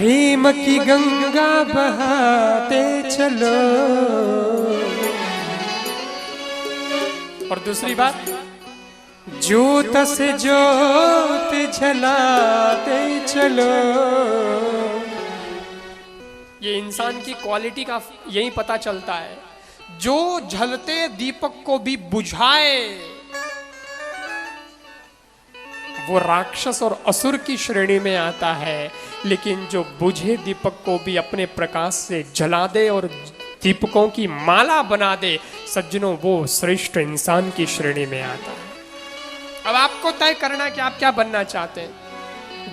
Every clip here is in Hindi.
प्रेम की गंगा बहाते चलो। और दूसरी बात, ज्योत से ज्योत जलाते चलो। ये इंसान की क्वालिटी का यही पता चलता है, जो जलते दीपक को भी बुझाए वो राक्षस और असुर की श्रेणी में आता है, लेकिन जो बुझे दीपक को भी अपने प्रकाश से जला दे और दीपकों की माला बना दे, सज्जनों, वो श्रेष्ठ इंसान की श्रेणी में आता है। अब आपको तय करना कि आप क्या बनना चाहते हैं।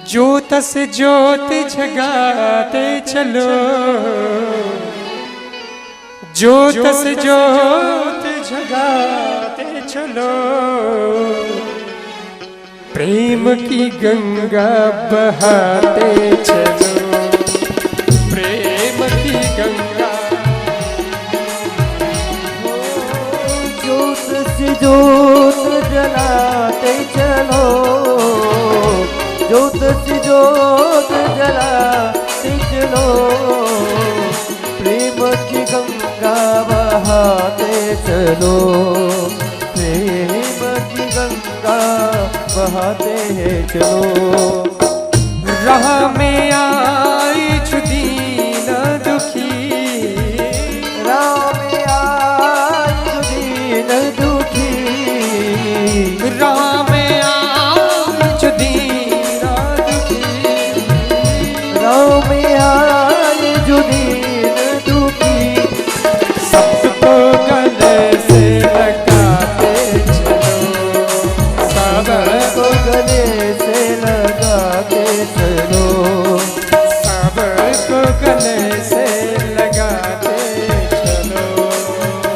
ज्योत से ज्योत जगाते चलो, ज्योत से ज्योत जगाते चलो। प्रेम की गंगा बहाते चलो, प्रेम की गंगा। ज्योत से ज्योत जलाते चलो, ज्योत से ज्योत जलाते चलो। प्रेम की गंगा बहाते चलो, प्रेम की गंगा बहाते चलो। राह में आई दीन दुखी, राह में आई दीन दुखी, राह में आई दीन दुखी, राह में आई दीन दुखी। सबको गले से लगाते चलो, सबको गले से लगाते चलो, सबको गले से लगाते चलो।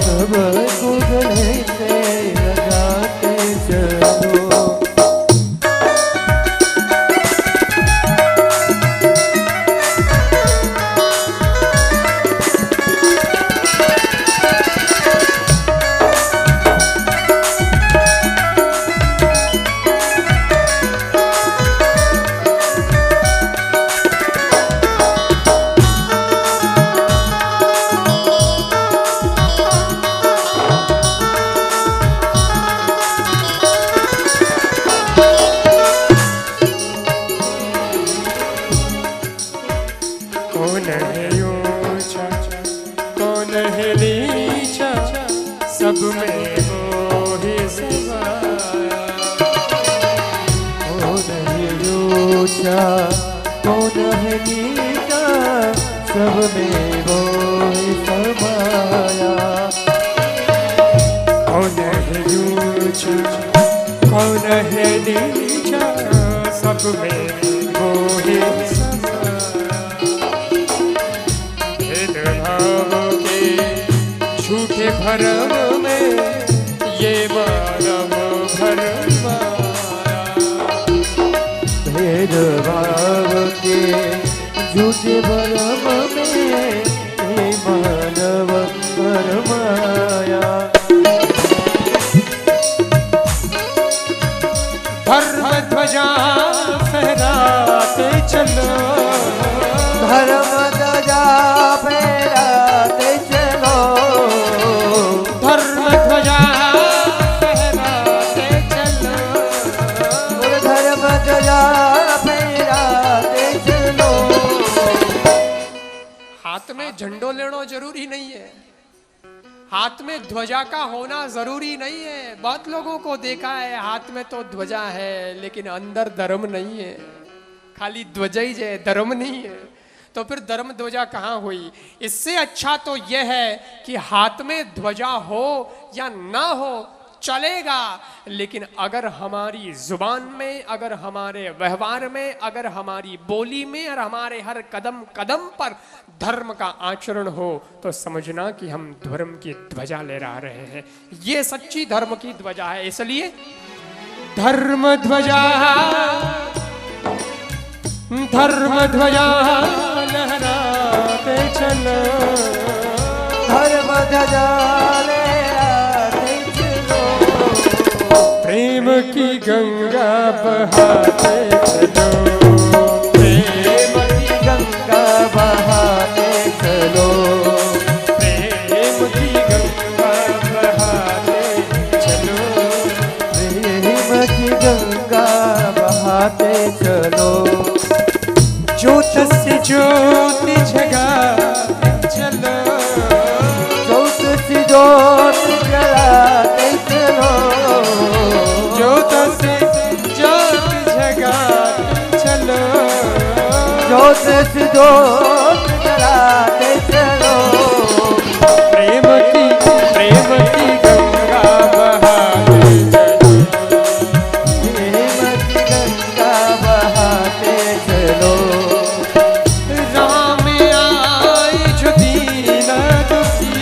सबको गले से लगाते चलो। कौन है ऊंचा, कौन है नीचा, सब में वो ही समाया। कौन है ऊंचा, कौन है नीचा, सब में वो ही समाया। कौन है ऊंचा, कौन है नीचा, सब में वो ही समाया। भेदभाव के झूठे भरम में ये मानव भरमाया। भेदभाव के झूठे भरम में हे मानव भरमाया। धर्म ध्वजा फहराते चलो, धर्म ध्वजा फहराते चलो, धर्म ध्वजा फहराते चलो। धर्म ध्वजा फहराते चलो। हाथ में झंडो लेना जरूरी नहीं है, हाथ में ध्वजा का होना जरूरी नहीं है। बहुत लोगों को देखा है, हाथ में तो ध्वजा है लेकिन अंदर धर्म नहीं है, खाली ध्वजा ही है, धर्म नहीं है। तो फिर धर्म ध्वजा कहाँ हुई? इससे अच्छा तो यह है कि हाथ में ध्वजा हो या ना हो चलेगा, लेकिन अगर हमारी जुबान में, अगर हमारे व्यवहार में, अगर हमारी बोली में और हमारे हर कदम कदम पर धर्म का आचरण हो तो समझना कि हम धर्म की ध्वजा लहरा रहे हैं। ये सच्ची धर्म की ध्वजा है। इसलिए धर्म ध्वजा, धर्म ध्वजा लहराते चलो, धर्म ध्वजा लहराते चलो। प्रेम की गंगा बहाते चलो, प्रेम की गंगा गंगा बहाते चलो। ज्योत से ज्योत जगाते चलो, ज्योत से ज्योत जलाते चलो। ज्योत से ज्योत जगाते चलो, ज्योत से ज्योत जलाते चलो। प्रेम की गंगा बहाते चलो, प्रेम की गंगा बहाते चलो। राम आए जो दीन दुखी,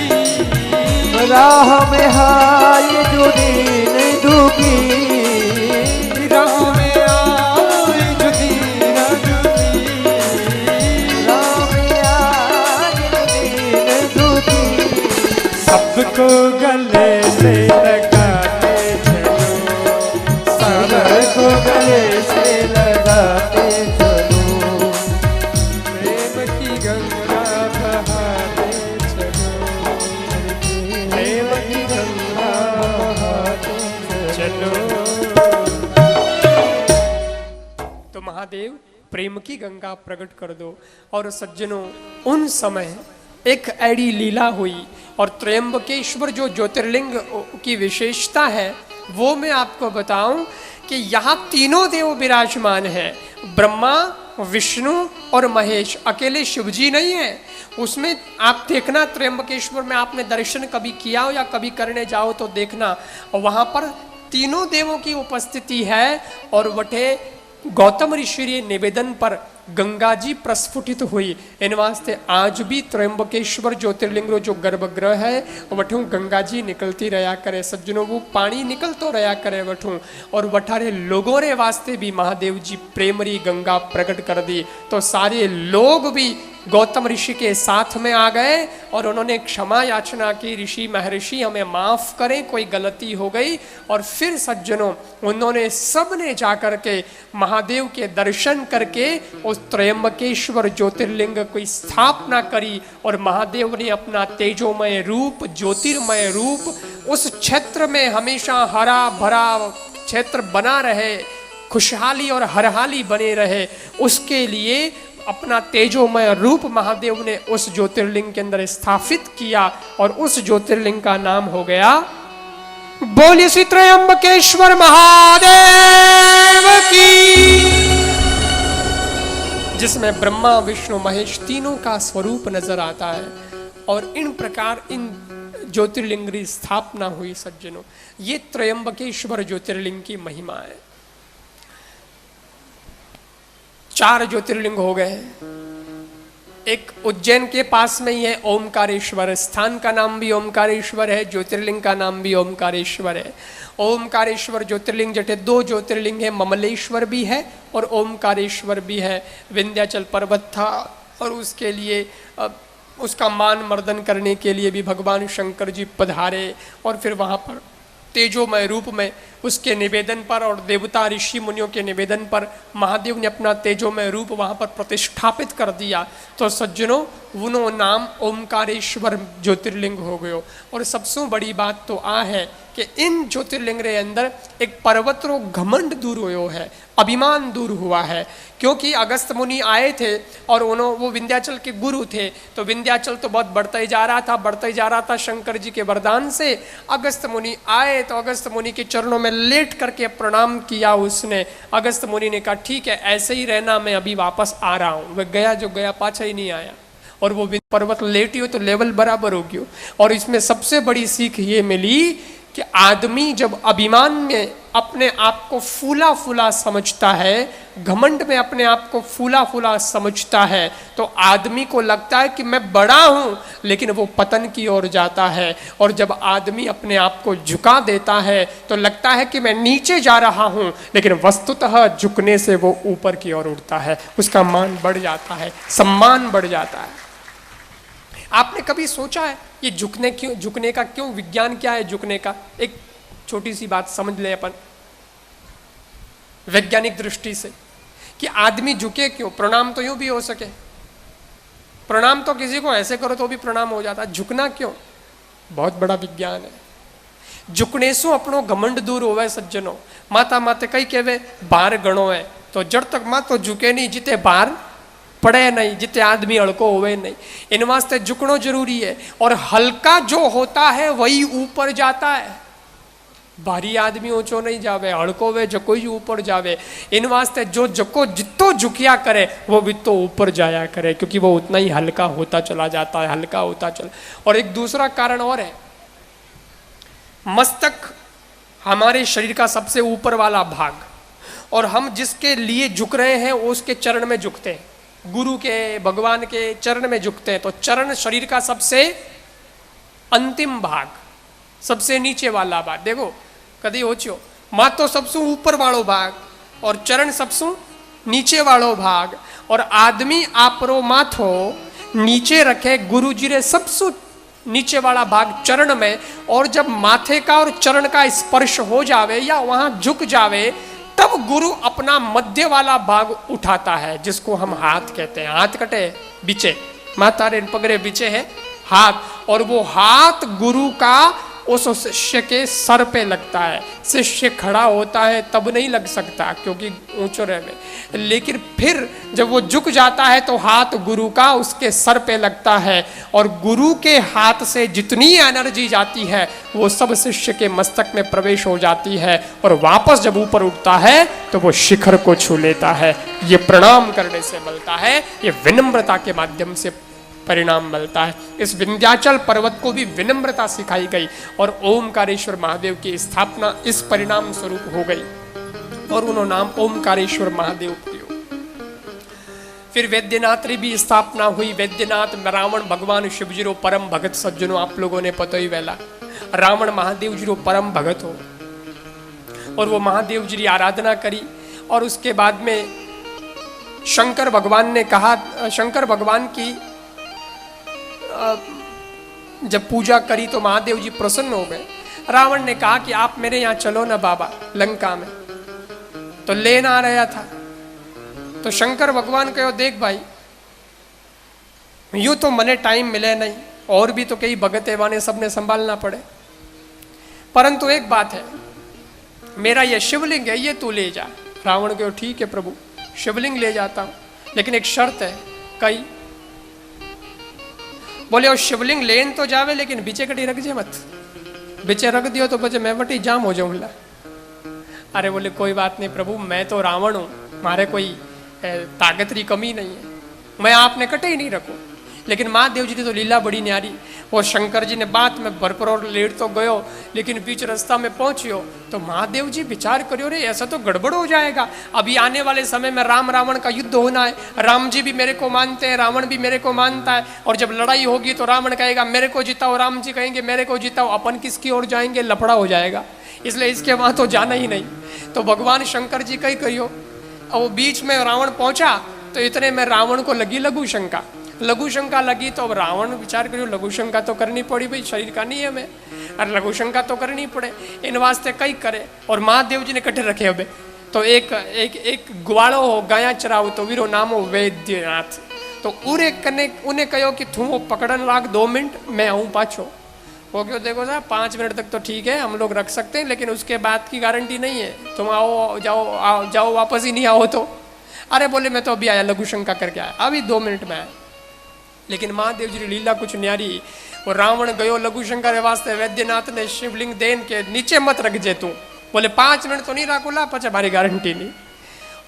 राह में हाय जो दीन दुखी। राह में आए जो दीन दुखी, राह में हाय जो दीन दुखी। सबको गले से लगाते चलो, सबको गले से लगाते चलो। प्रेम की गंगा बहाते चलो, प्रेम की गंगा बहाते चलो। तो महादेव प्रेम की गंगा प्रकट कर दो। और सज्जनों, उन समय एक ऐडी लीला हुई और त्रयंबकेश्वर जो ज्योतिर्लिंग की विशेषता है वो मैं आपको बताऊं कि यहाँ तीनों देव विराजमान हैं। ब्रह्मा, विष्णु और महेश, अकेले शिवजी नहीं है उसमें। आप देखना त्रयंबकेश्वर में आपने दर्शन कभी किया हो या कभी करने जाओ तो देखना, वहाँ पर तीनों देवों की उपस्थिति है। और वटे गौतम ऋषि के निवेदन पर गंगा जी प्रस्फुटित हुई। इन वास्ते आज भी त्रयंबकेश्वर ज्योतिर्लिंग जो गर्भगृह है वठू गंगा जी निकलती रहा करे। सज्जनों, वो पानी निकल तो रहा करे वठू। और वठारे लोगों रे वास्ते भी महादेव जी प्रेमरी गंगा प्रकट कर दी। तो सारे लोग भी गौतम ऋषि के साथ में आ गए और उन्होंने क्षमा याचना की, ऋषि महर्षि हमें माफ करें, कोई गलती हो गई। और फिर सज्जनों, उन्होंने सबने जाकर के महादेव के दर्शन करके उस त्रयंबकेश्वर ज्योतिर्लिंग की स्थापना करी। और महादेव ने अपना तेजोमय रूप, ज्योतिर्मय रूप उस क्षेत्र में हमेशा हरा भरा क्षेत्र बना रहे, खुशहाली और हरहाली बने रहे, उसके लिए अपना तेजोमय रूप महादेव ने उस ज्योतिर्लिंग के अंदर स्थापित किया। और उस ज्योतिर्लिंग का नाम हो गया, बोलिए श्री त्रयंबकेश्वर महादेव की, जिसमें ब्रह्मा, विष्णु, महेश तीनों का स्वरूप नजर आता है। और इन प्रकार इन ज्योतिर्लिंग की स्थापना हुई। सज्जनों, ये त्रयंबकेश्वर ज्योतिर्लिंग की महिमा है। 4 ज्योतिर्लिंग हो गए। एक उज्जैन के पास में ही है ओमकारेश्वर, स्थान का नाम भी ओमकारेश्वर है, ज्योतिर्लिंग का नाम भी ओमकारेश्वर है। ओमकारेश्वर ज्योतिर्लिंग जटे 2 ज्योतिर्लिंग है, ममलेश्वर भी है और ओमकारेश्वर भी है। विंध्याचल पर्वत था और उसके लिए उसका मान मर्दन करने के लिए भी भगवान शंकर जी पधारे। और फिर वहाँ पर तेजोमय रूप में उसके निवेदन पर और देवता ऋषि मुनियों के निवेदन पर महादेव ने अपना तेजोमय रूप वहाँ पर प्रतिष्ठापित कर दिया। तो सज्जनों, उनो नाम ओमकारेश्वर ज्योतिर्लिंग हो गयो। और सबसे बड़ी बात तो आ है कि इन ज्योतिर्लिंग रे अंदर एक पर्वतरो घमंड दूर हुयो है, अभिमान दूर हुआ है। क्योंकि अगस्त मुनि आए थे और वो विंध्याचल के गुरु थे। तो विंध्याचल तो बहुत बढ़ता ही जा रहा था शंकर जी के वरदान से। अगस्त मुनि आए तो अगस्त मुनि के चरणों में लेट करके प्रणाम किया उसने। अगस्त मुनि ने कहा ठीक है, ऐसे ही रहना, मैं अभी वापस आ रहा हूँ। वह गया जो गया, पाछा ही नहीं आया। और वो पर्वत लेटी हो तो लेवल बराबर हो गया। और इसमें सबसे बड़ी सीख ये मिली कि आदमी जब अभिमान में अपने आप को फूला फूला समझता है, घमंड में अपने आप को फूला फूला समझता है, तो आदमी को लगता है कि मैं बड़ा हूं, लेकिन वो पतन की ओर जाता है। और जब आदमी अपने आप को झुका देता है तो लगता है कि मैं नीचे जा रहा हूं, लेकिन वस्तुतः झुकने से वो ऊपर की ओर उठता है, उसका मान बढ़ जाता है, सम्मान बढ़ जाता है। आपने कभी सोचा है ये झुकने का क्यों, विज्ञान क्या है झुकने का? एक छोटी सी बात समझ ले अपन वैज्ञानिक दृष्टि से कि आदमी झुके क्यों। प्रणाम तो यूं भी हो सके, प्रणाम तो किसी को ऐसे करो तो भी प्रणाम हो जाता, झुकना क्यों? बहुत बड़ा विज्ञान है। झुकने से अपनो घमंड दूर होवे सज्जनों। माता माते कई कहवे बार गणो है, तो जड़ तक माँ तो झुके नहीं जिते बार पड़े नहीं, जिते आदमी हड़को होवे नहीं। इन वास्ते झुकनो जरूरी है। और हल्का जो होता है वही ऊपर जाता है। भारी आदमी ऊंचो नहीं जावे, हड़को वे जो कोई ऊपर जावे। इन वास्ते जो जको जितो झुकिया करे वो भी तो ऊपर जाया करे, क्योंकि वो उतना ही हल्का होता चला जाता है, हल्का होता चला। और एक दूसरा कारण और है, मस्तक हमारे शरीर का सबसे ऊपर वाला भाग, और हम जिसके लिए झुक रहे हैं उसके चरण में झुकते हैं, गुरु के, भगवान के चरण में झुकते हैं। तो चरण शरीर का सबसे अंतिम भाग, सबसे नीचे वाला भाग। देखो कदी होचो माँ तो सबसे ऊपर वालो भाग और चरण सबसे नीचे वालो भाग। और आदमी आपरो माथो नीचे रखे गुरु जी रे सबसे नीचे वाला भाग चरण में, और जब माथे का और चरण का स्पर्श हो जावे या वहां झुक जावे तब गुरु अपना मध्य वाला भाग उठाता है, जिसको हम हाथ कहते हैं। हाथ कटे बीचे, माता रे पगड़े बीचे है हाथ, और वो हाथ गुरु का उस शिष्य के सर पे लगता है। शिष्य खड़ा होता है तब नहीं लग सकता क्योंकि ऊंचो रहे, लेकिन फिर जब वो झुक जाता है तो हाथ गुरु का उसके सर पे लगता है, और गुरु के हाथ से जितनी एनर्जी जाती है वो सब शिष्य के मस्तक में प्रवेश हो जाती है, और वापस जब ऊपर उठता है तो वो शिखर को छू लेता है। ये प्रणाम करने से मिलता है, ये विनम्रता के माध्यम से परिणाम मिलता है। इस विंध्याचल पर्वत को भी विनम्रता सिखाई गई, और ओमकारेश्वर महादेव की स्थापना इस परिणाम स्वरूप हो गई, और उन्होंने नाम ओमकारेश्वर महादेव दियो। फिर वैद्यनाथ री भी स्थापना हुई। वैद्यनाथ रावण भगवान शिव जी रो परम भगत सज्जनों, आप लोगों ने पता ही वेला, रावण महादेव जी रो परम भगत हो, और वो महादेव जी की आराधना करी। और उसके बाद में शंकर भगवान ने कहा, शंकर भगवान की जब पूजा करी तो महादेव जी प्रसन्न हो गए। रावण ने कहा कि आप मेरे यहाँ चलो ना बाबा, लंका में तो लेना आ रहा था। तो शंकर भगवान कहो देख भाई, यूं तो मने टाइम मिले नहीं, और भी तो कई भगत एवाने सबने संभालना पड़े, परंतु एक बात है, मेरा ये शिवलिंग है ये तू ले जा। रावण कहो ठीक है प्रभु, शिवलिंग ले जाता हूं, लेकिन एक शर्त है। कई बोले और शिवलिंग लेन तो जावे लेकिन बीचे कटी रख जे मत, बीचे रख दियो तो बचे मैं वटी जाम हो जाऊंगा। अरे बोले कोई बात नहीं प्रभु, मैं तो रावण हूं, मारे कोई ताकत की कमी नहीं है, मैं आपने कटे ही नहीं रखूं। लेकिन महादेव जी की तो लीला बड़ी न्यारी। वो शंकर जी ने बात में भरपूर लेट तो गयो, लेकिन बीच रास्ता में पहुंचियो तो महादेव जी विचार करियो रे ऐसा तो गड़बड़ हो जाएगा। अभी आने वाले समय में राम रावण का युद्ध होना है, राम जी भी मेरे को मानते हैं, रावण भी मेरे को मानता है, और जब लड़ाई होगी तो रावण कहेगा मेरे को जिताओ, राम जी कहेंगे मेरे को जिताओ, अपन किसकी ओर जाएंगे, लफड़ा हो जाएगा, इसलिए इसके वहां तो जाना ही नहीं। तो भगवान शंकर जी कही करियो। और वो बीच में रावण पहुंचा तो इतने में रावण को लगी लघु शंका। लघु शंका लगी तो अब रावण विचार करियो लघु शंका तो करनी पड़ी, भाई शरीर का नियम है, और लघु शंका तो करनी पड़े, इन वास्ते कई करे। और महादेव जी ने कट्ठे रखे अब तो एक एक एक ग्वाड़ो हो गाया चराव तो वीरो नाम हो वैद्यनाथ। तो उन्हें कहो कि तू वो पकड़न लाग 2 मिनट, मैं आऊँ पाछो। वो क्यों देखो साहब 5 मिनट तक तो ठीक है हम लोग रख सकते हैं, लेकिन उसके बाद की गारंटी नहीं है, तुम आओ जाओ जाओ वापस ही नहीं आओ तो। अरे बोले मैं तो अभी आया, लघु शंका करके आया, अभी 2 मिनट में आया। लेकिन महादेव जी की लीला कुछ न्यारी। वो रावण गयो लघु शंकर वास्ते, वैद्यनाथ ने शिवलिंग देन के नीचे मत रख जे तू, बोले 5 मिनट तो नहीं राखूला, पचे भारी गारंटी नहीं।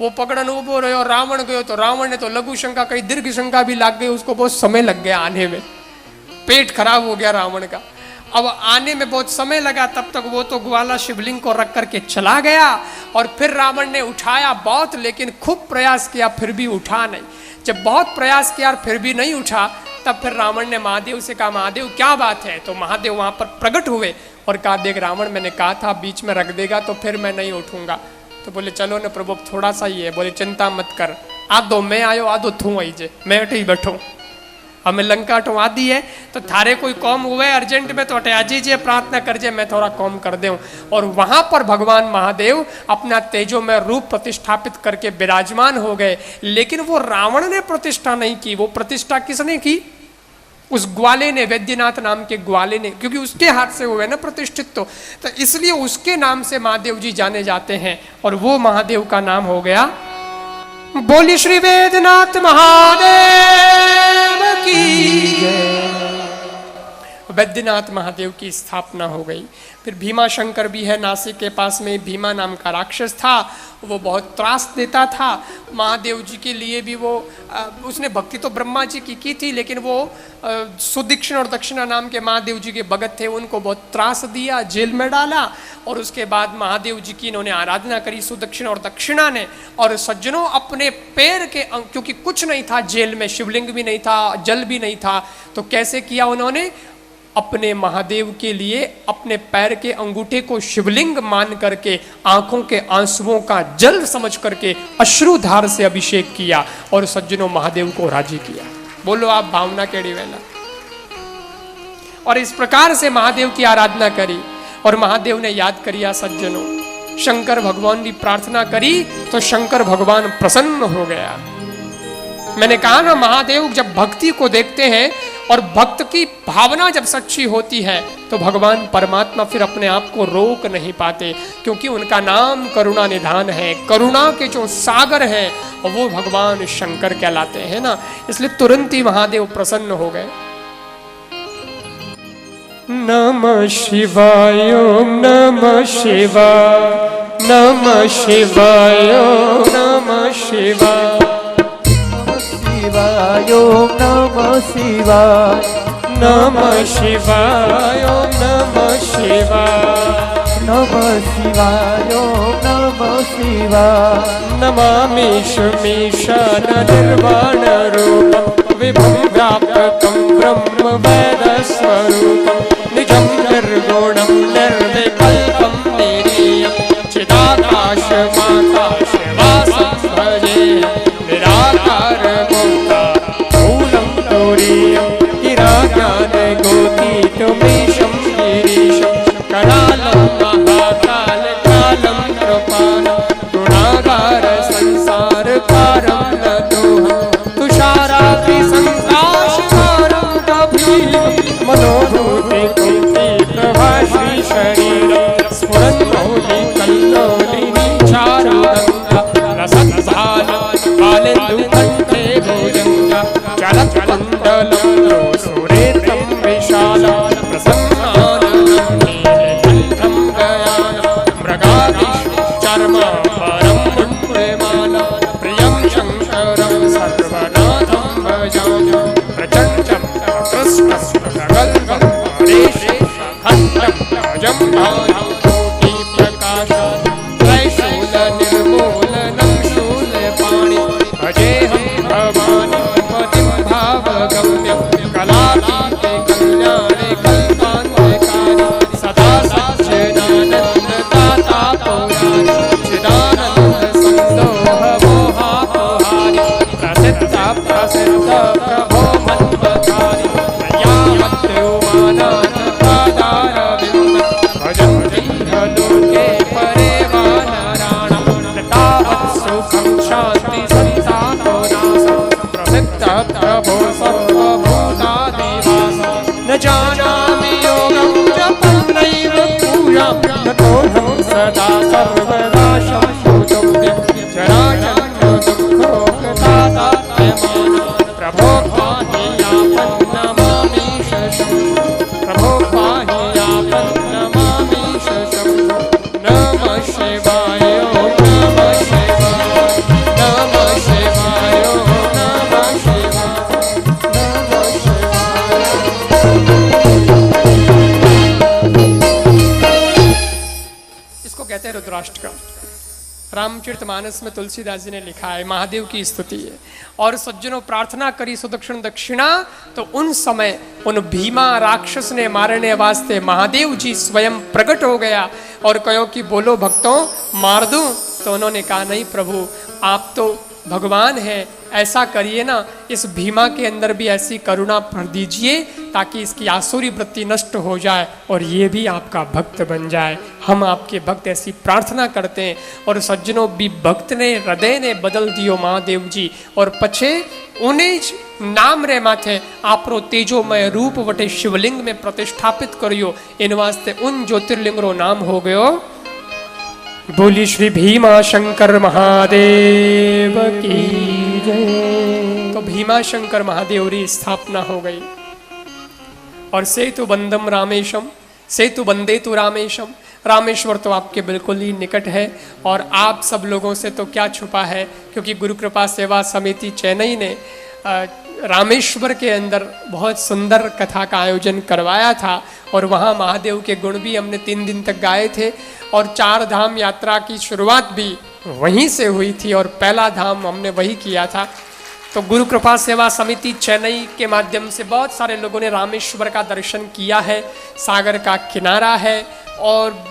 वो पकड़न उभो रहो, रावण गयो तो रावण ने तो लघु शंका कही, दीर्घ शंका भी लग गई, उसको बहुत समय लग गया आने में, पेट खराब हो गया रावण का। अब आने में बहुत समय लगा, तब तक वो तो ग्वाला शिवलिंग को रख करके चला गया। और फिर रावण ने उठाया बहुत, लेकिन खूब प्रयास किया फिर भी उठा नहीं। जब बहुत प्रयास किया और फिर भी नहीं उठा, तब फिर रावण ने महादेव से कहा महादेव क्या बात है। तो महादेव वहां पर प्रकट हुए और कहा देख रावण मैंने कहा था बीच में रख देगा तो फिर मैं नहीं उठूंगा। तो बोले चलो न प्रभु थोड़ा सा ही है, बोले चिंता मत कर, आधो मैं आयो आधो थू आई जे, मैं अटे ही बैठो, हमें लंका तो आदि है, तो थारे कोई कौम हुए अर्जेंट में तो अटे आजी जे प्रार्थना कर जे, मैं थोड़ा कौम कर दूं। और वहां पर भगवान महादेव अपना तेजो में रूप प्रतिष्ठापित करके विराजमान हो गए। लेकिन वो रावण ने प्रतिष्ठा नहीं की, वो प्रतिष्ठा किसने की, उस ग्वाले ने, वैद्यनाथ नाम के ग्वाले ने, क्योंकि उसके हाथ से हुए ना प्रतिष्ठित, तो इसलिए उसके नाम से महादेव जी जाने जाते हैं। और वो महादेव का नाम हो गया, बोली श्री वैद्यनाथ महादेव की। वैद्यनाथ महादेव की स्थापना हो गई। फिर भीमा शंकर भी है नासिक के पास में, भीमा नाम का राक्षस था, वो बहुत त्रास देता था महादेव जी के लिए भी। वो उसने भक्ति तो ब्रह्मा जी की थी, लेकिन वो सुदीक्षण और दक्षिणा नाम के महादेव जी के भगत थे, उनको बहुत त्रास दिया, जेल में डाला। और उसके बाद महादेव जी की इन्होंने आराधना करी सुदक्षिण और दक्षिणा ने। और सज्जनों अपने पैर के, क्योंकि कुछ नहीं था जेल में, शिवलिंग भी नहीं था, जल भी नहीं था, तो कैसे किया उन्होंने, अपने महादेव के लिए अपने पैर के अंगूठे को शिवलिंग मान करके, आंखों के आंसुओं का जल समझ करके अश्रुधार से अभिषेक किया और सज्जनों महादेव को राजी किया। बोलो आप भावना केड़ी वेला। और इस प्रकार से महादेव की आराधना करी और महादेव ने याद करिया सज्जनों। शंकर भगवान की प्रार्थना करी तो शंकर भगवान प्रसन्न हो गया। मैंने कहा ना, महादेव जब भक्ति को देखते हैं और भक्त की भावना जब सच्ची होती है तो भगवान परमात्मा फिर अपने आप को रोक नहीं पाते, क्योंकि उनका नाम करुणा निधान है। करुणा के जो सागर है वो भगवान शंकर कहलाते हैं ना, इसलिए तुरंत ही महादेव प्रसन्न हो गए। नमः शिवाय ओम नमः शिवाय, नमः शिवाय ओम नमः शिवाय, शिवाय ओम नमः शिवाय, नमः शिवाय ओम नमः शिवाय, नमः शिवाय ओम नमः शिवाय। नमामि शमीशन निर्वाण रूपं विभुं व्यापकं ब्रह्म वेद स्वरूपं निजं निर्गुणं निर्विकल्पं निरीयं चिदाकाशमाकाशवासं भजे निराकार मूलं तुरीयं गिराज्ञानगोतीतमीशं गिरीशं करालं महाकालकालं कृपालं गुणागार संसारकारं नतोऽहं तुषाराग्नि संकाशकारं कपिलं मनोभूति कुन्ती प्रभा श्री शरीरं स्फुरन्मौलि कल्लोलिनी चारुदन्ता रसद्भालं कालेन्दुकण्ठे भुजङ्गा चलत्कुण्डलं सुरेतं विशालं प्रसन्नाननं नीलकण्ठं गयानं मृगादिश्चर्माम्बरं मुण्डमाला प्रियं शङ्करं सर्वनाथं भजामि प्रचण्डं प्रकृष्टं खण्डं भजं भानुकोटिप्रकाशं त्रैशूलनिर्मूलनं शूलपाणि भजेऽहं भवानी पतिं भावगम्यं कलातीते कल्याणे कल्पान्धकारि सदा सच्चिदानन्ददाता पौराणि चिदानन्दसन्दोहमोहापहारि प्रसिद्ध प्रसिद्ध प्रभो मन्मथारि दयावत्योमानाथ पादारविन्द भजन्ति लोके परे वा नारायणं तावत् सुखं शान्ति सन्तापो नाशं प्रसिद्ध प्रभो सर्वभूतादिवास न जानामि योगं जपं नैव पूजां नतोऽहं सदा सर्वदा शम्भुतुभ्यं जराजन्मदुःखोपतातात्यमानं प्रभो पाहि यापन्नमामि शशं प्रभो पाहि यापन्नमामि शशं नमः शिवाय ओम नमः शिवाय, नमः शिवाय ओम नमः शिवाय, नमः शिवाय। इसको कहते हैं रुद्राष्टकम। रामचरितमानस में तुलसीदास जी ने लिखा है, महादेव की स्तुति है। और सज्जनों प्रार्थना करी सुदक्षिण दक्षिणा, तो उन समय उन भीमा राक्षस ने मारने वास्ते महादेव जी स्वयं प्रकट हो गया और कहो कि बोलो भक्तों मार दूं। तो उन्होंने कहा नहीं प्रभु, आप तो भगवान है, ऐसा करिए ना, इस भीमा के अंदर भी ऐसी करुणा भर दीजिए ताकि इसकी आसुरी वृत्ति नष्ट हो जाए और ये भी आपका भक्त बन जाए। हम आपके भक्त ऐसी प्रार्थना करते हैं। और सज्जनों भी भक्त ने हृदय ने बदल दियो महादेव जी। और पछे उन्हें ज नाम रे माथे आपरो तेजोमय रूप वटे शिवलिंग में प्रतिष्ठापित करियो। इन वास्ते उन ज्योतिर्लिंग रो नाम हो गयो। बोली श्री भीमा शंकर महादेव की जय। तो भीमा शंकर महादेव री स्थापना हो गई। और सेतु बंदम रामेशम, सेतु बंदे तु रामेशम। रामेश्वर तो आपके बिल्कुल ही निकट है और आप सब लोगों से तो क्या छुपा है, क्योंकि गुरु कृपा सेवा समिति चेन्नई ने रामेश्वर के अंदर बहुत सुंदर कथा का आयोजन करवाया था और वहाँ महादेव के गुण भी हमने 3 दिन तक गाए थे और 4 धाम यात्रा की शुरुआत भी वहीं से हुई थी और पहला धाम हमने वही किया था। तो गुरु कृपा सेवा समिति चेन्नई के माध्यम से बहुत सारे लोगों ने रामेश्वर का दर्शन किया है। सागर का किनारा है और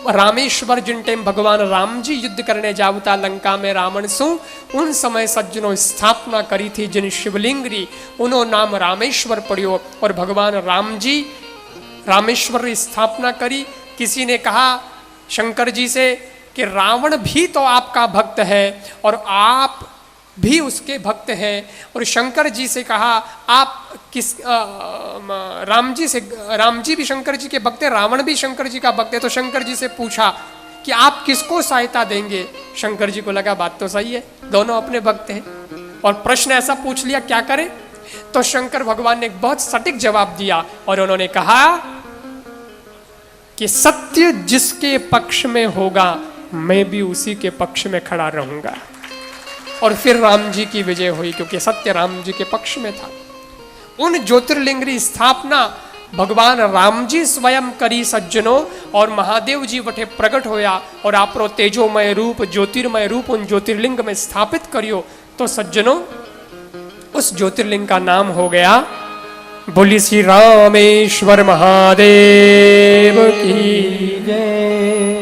रामेश्वर जिन टाइम भगवान राम जी युद्ध करने जावता लंका में रावण सु, उन समय सज्जनों स्थापना करी थी जिन शिवलिंग री, उन्हों नाम रामेश्वर पड़ियो और भगवान राम जी रामेश्वर की स्थापना करी। किसी ने कहा शंकर जी से कि रावण भी तो आपका भक्त है और आप भी उसके भक्त हैं, और शंकर जी से कहा आप किस राम जी भी शंकर जी के भक्त हैं, रावण भी शंकर जी का भक्त है। तो शंकर जी से पूछा कि आप किसको सहायता देंगे। शंकर जी को लगा बात तो सही है, दोनों अपने भक्त हैं और प्रश्न ऐसा पूछ लिया क्या करें। तो शंकर भगवान ने एक बहुत सटीक जवाब दिया और उन्होंने कहा कि सत्य जिसके पक्ष में होगा मैं भी उसी के पक्ष में खड़ा रहूंगा। और फिर राम जी की विजय हुई क्योंकि सत्य राम जी के पक्ष में था। उन ज्योतिर्लिंग की स्थापना भगवान राम जी स्वयं करी सज्जनों, और महादेव जी वठे प्रकट होया और आपरो तेजोमय रूप ज्योतिर्मय रूप उन ज्योतिर्लिंग में स्थापित करियो। तो सज्जनों उस ज्योतिर्लिंग का नाम हो गया, बोली श्री रामेश्वर महादेव की जय।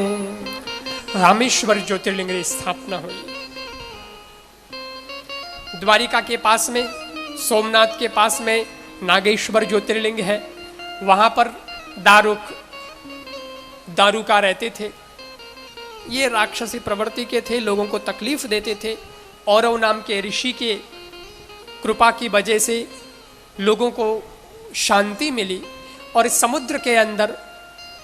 रामेश्वर ज्योतिर्लिंग की स्थापना हुई। द्वारिका के पास में सोमनाथ के पास में नागेश्वर ज्योतिर्लिंग है। वहां पर दारुका रहते थे। ये राक्षसी प्रवृत्ति के थे, लोगों को तकलीफ देते थे। औरव नाम के ऋषि के कृपा की वजह से लोगों को शांति मिली और इस समुद्र के अंदर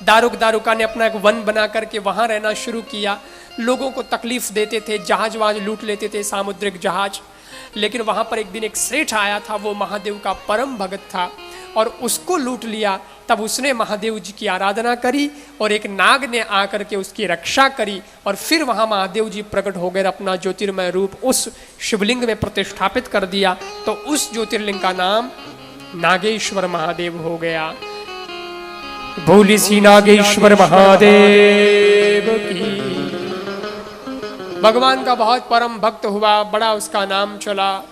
दारुका ने अपना एक वन बना करके वहां रहना शुरू किया। लोगों को तकलीफ देते थे, जहाज वहाज लूट लेते थे, सामुद्रिक जहाज। लेकिन वहां पर एक दिन एक सेठ आया था, वो महादेव का परम भगत था और उसको लूट लिया। तब उसने महादेव जी की आराधना करी और एक नाग ने आकर के उसकी रक्षा करी और फिर वहां महादेव जी प्रकट हो गए, अपना ज्योतिर्मय रूप उस शिवलिंग में प्रतिष्ठापित कर दिया। तो उस ज्योतिर्लिंग का नाम नागेश्वर महादेव हो गया। बोली सी नागेश्वर महादेव की। भगवान का बहुत परम भक्त हुआ, बड़ा उसका नाम चला,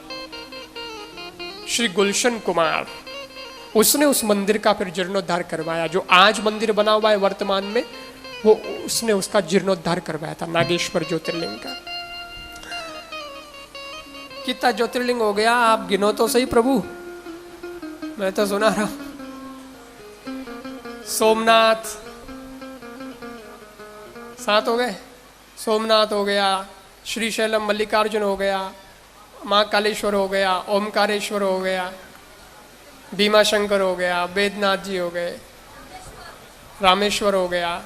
श्री गुलशन कुमार। उसने उस मंदिर का फिर जीर्णोद्धार करवाया। जो आज मंदिर बना हुआ है वर्तमान में, वो उसने उसका जीर्णोद्धार करवाया था, नागेश्वर ज्योतिर्लिंग का। कितना ज्योतिर्लिंग हो गया आप गिनो तो सही प्रभु, मैं तो सुना रहा। सोमनाथ 7 हो गए, सोमनाथ हो गया, श्रीशैलम मल्लिकार्जुन हो गया, माँ कालेश्वर हो गया, ओमकारेश्वर हो गया, भीमा शंकर हो गया, वेदनाथ जी हो गए, रामेश्वर हो गया,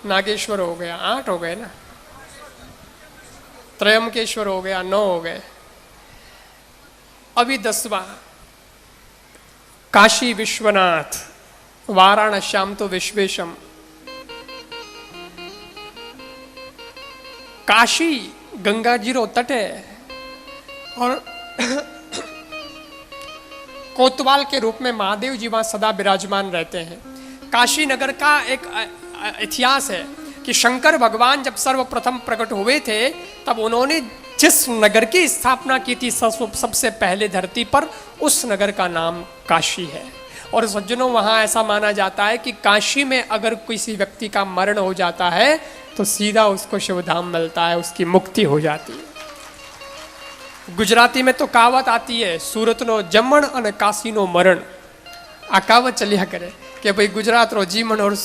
नागेश्वर हो गया, 8 हो गए ना, त्रयंबकेश्वर हो गया, 9 हो गए। अभी 10वां काशी विश्वनाथ, वाराणस्याम तो विश्वेशम। काशी गंगा जी रो तट है और कोतवाल के रूप में महादेव जी वहां सदा विराजमान रहते हैं। काशी नगर का एक इतिहास है कि शंकर भगवान जब सर्वप्रथम प्रकट हुए थे तब उन्होंने जिस नगर की स्थापना की थी सबसे पहले धरती पर, उस नगर का नाम काशी है। और सज्जनों वहां ऐसा माना जाता है कि काशी में अगर किसी व्यक्ति का मरण हो जाता है तो सीधा उसको शिवधाम मिलता है, उसकी मुक्ति हो जाती है। गुजराती में तो कहावत आती है, सूरत नो जमण और काशी नो मरण। आ कहावत चलिया करे कि भाई गुजरात रो जीवन और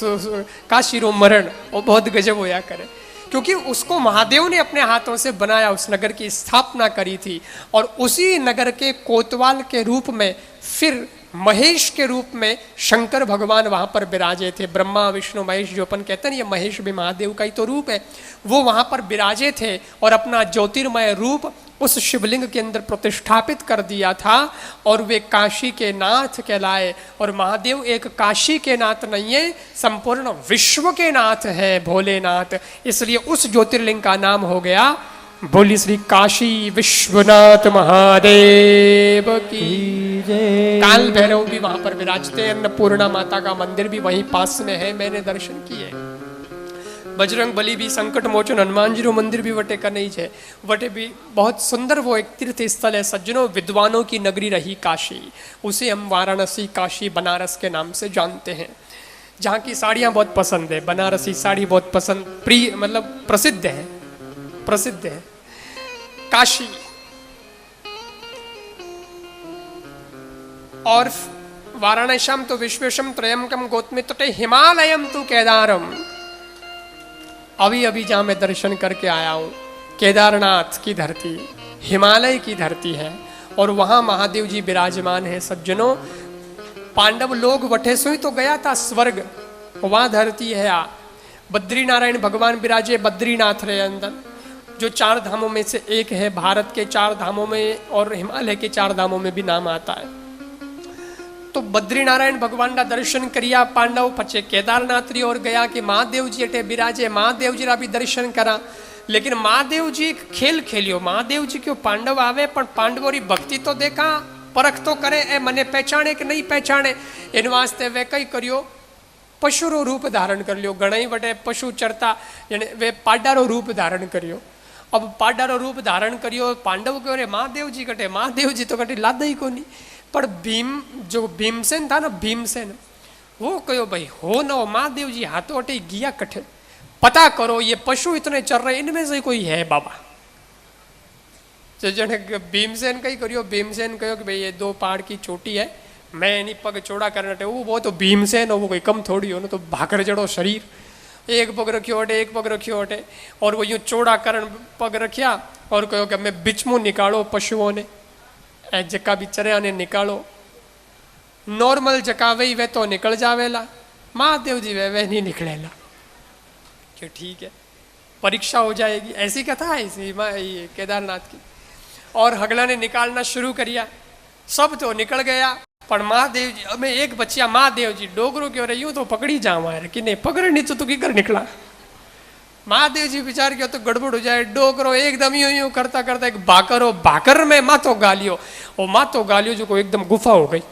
काशी रो मरण, वो बहुत गजब होया करे। क्योंकि उसको महादेव ने अपने हाथों से बनाया, उस नगर की स्थापना करी थी। और उसी नगर के कोतवाल के रूप में फिर महेश के रूप में शंकर भगवान वहां पर विराजे थे। ब्रह्मा विष्णु महेश जो अपन कहते हैं, ये महेश भी महादेव का ही तो रूप है। वो वहां पर विराजे थे और अपना ज्योतिर्मय रूप उस शिवलिंग के अंदर प्रतिष्ठापित कर दिया था और वे काशी के नाथ कहलाए। और महादेव एक काशी के नाथ नहीं है, संपूर्ण विश्व के नाथ है, भोलेनाथ। इसलिए उस ज्योतिर्लिंग का नाम हो गया, बोली श्री काशी विश्वनाथ महादेव की जय। काल भैरव भी वहां पर विराजते हैं। अन्नपूर्णा माता का मंदिर भी वहीं पास में है, मैंने दर्शन किए। बजरंग बली भी, संकट मोचन हनुमान जी रो मंदिर भी वटे का नहीं है। वटे भी बहुत सुंदर वो एक तीर्थ स्थल है सज्जनों, विद्वानों की नगरी रही काशी। उसे हम वाराणसी, काशी, बनारस के नाम से जानते हैं। जहाँ की साड़ियाँ बहुत पसंद है, बनारसी साड़ी बहुत पसंद, प्रिय मतलब प्रसिद्ध है, प्रसिद्ध है काशी। और वाराणस्याम तो विश्वेशम त्रयंकम गौतमी तटे हिमालयम तु केदारम। अभी अभी जहां मैं दर्शन करके आया हूं, केदारनाथ की धरती, हिमालय की धरती है और वहां महादेव जी विराजमान है सज्जनों। पांडव लोग वठे सोई तो गया था स्वर्ग, वहां धरती है। बद्री नारायण भगवान विराजे बद्रीनाथ रहे अंदर, जो 4 धामों में से एक है। भारत के 4 धामों में और हिमालय के 4 धामों में भी नाम आता है। तो बद्रीनारायण भगवान का दर्शन करिया पांडव, पछे केदारनाथ री और गया कि महादेव जी अटे बिराजे, महादेव जी रा भी दर्शन करा। लेकिन महादेव जी एक खेल खेलियो, महादेव जी क्यों पांडव आवे पण पांडवों री भक्ति तो देखा, परख तो करे, ए मने पहचाने कि नहीं पहचाने। इन वास्ते वे कई करियो, पशु रो रूप धारण कर लियो। घणाई वटे पशु चरता यानी वे पाडा रो रूप धारण करियो। अब पाडा रो रूप धारण करियो, पांडव कहो रे महादेव जी कटे, महादेव जी तो कटे लादा ही कोनी। पर भीम जो भीमसेन था ना, भीमसेन वो कहो भाई हो न हो, महादेव जी हाथों अटे गिया कठे, पता करो ये पशु इतने चल रहे इनमें से कोई है बाबा। जने भीमसेन कही करियो, भीमसेन कहो कि भाई ये 2 पहाड़ की चोटी है, मैं इन्हीं पग चौड़ा करने वो तो भीमसेन हो, वो कोई कम थोड़ी हो ना, तो भाकर जड़ो शरीर, एक पग रखियो अटे, एक पग रखियो अटे, और वो यूं चौड़ा करण पग रखिया और कहो कि मैं बिचमू निकालो पशुओं ने, ए जका भी चरिया ने निकालो। नॉर्मल जका वही वे तो निकल जावेला, महादेव जी वे नहीं निकलेला। कि ठीक है परीक्षा हो जाएगी, ऐसी कथा है इसी केदारनाथ की। और हगला ने निकालना शुरू करिया, सब तो निकल गया, पर महादेव जी हमें एक बच्चिया, महादेव जी डोगरो क्यों रही हूं तो पकड़ी जाऊँ यार, कि नहीं पकड़ नहीं तो किकर निकला। महादेव जी विचार किया तो गड़बड़ हो जाए, डोकरो एकदम यूं यूं करता करता एक भाकर हो, भाकर में मातो गालियो, और मातो गालियो जो को एकदम गुफा हो गई,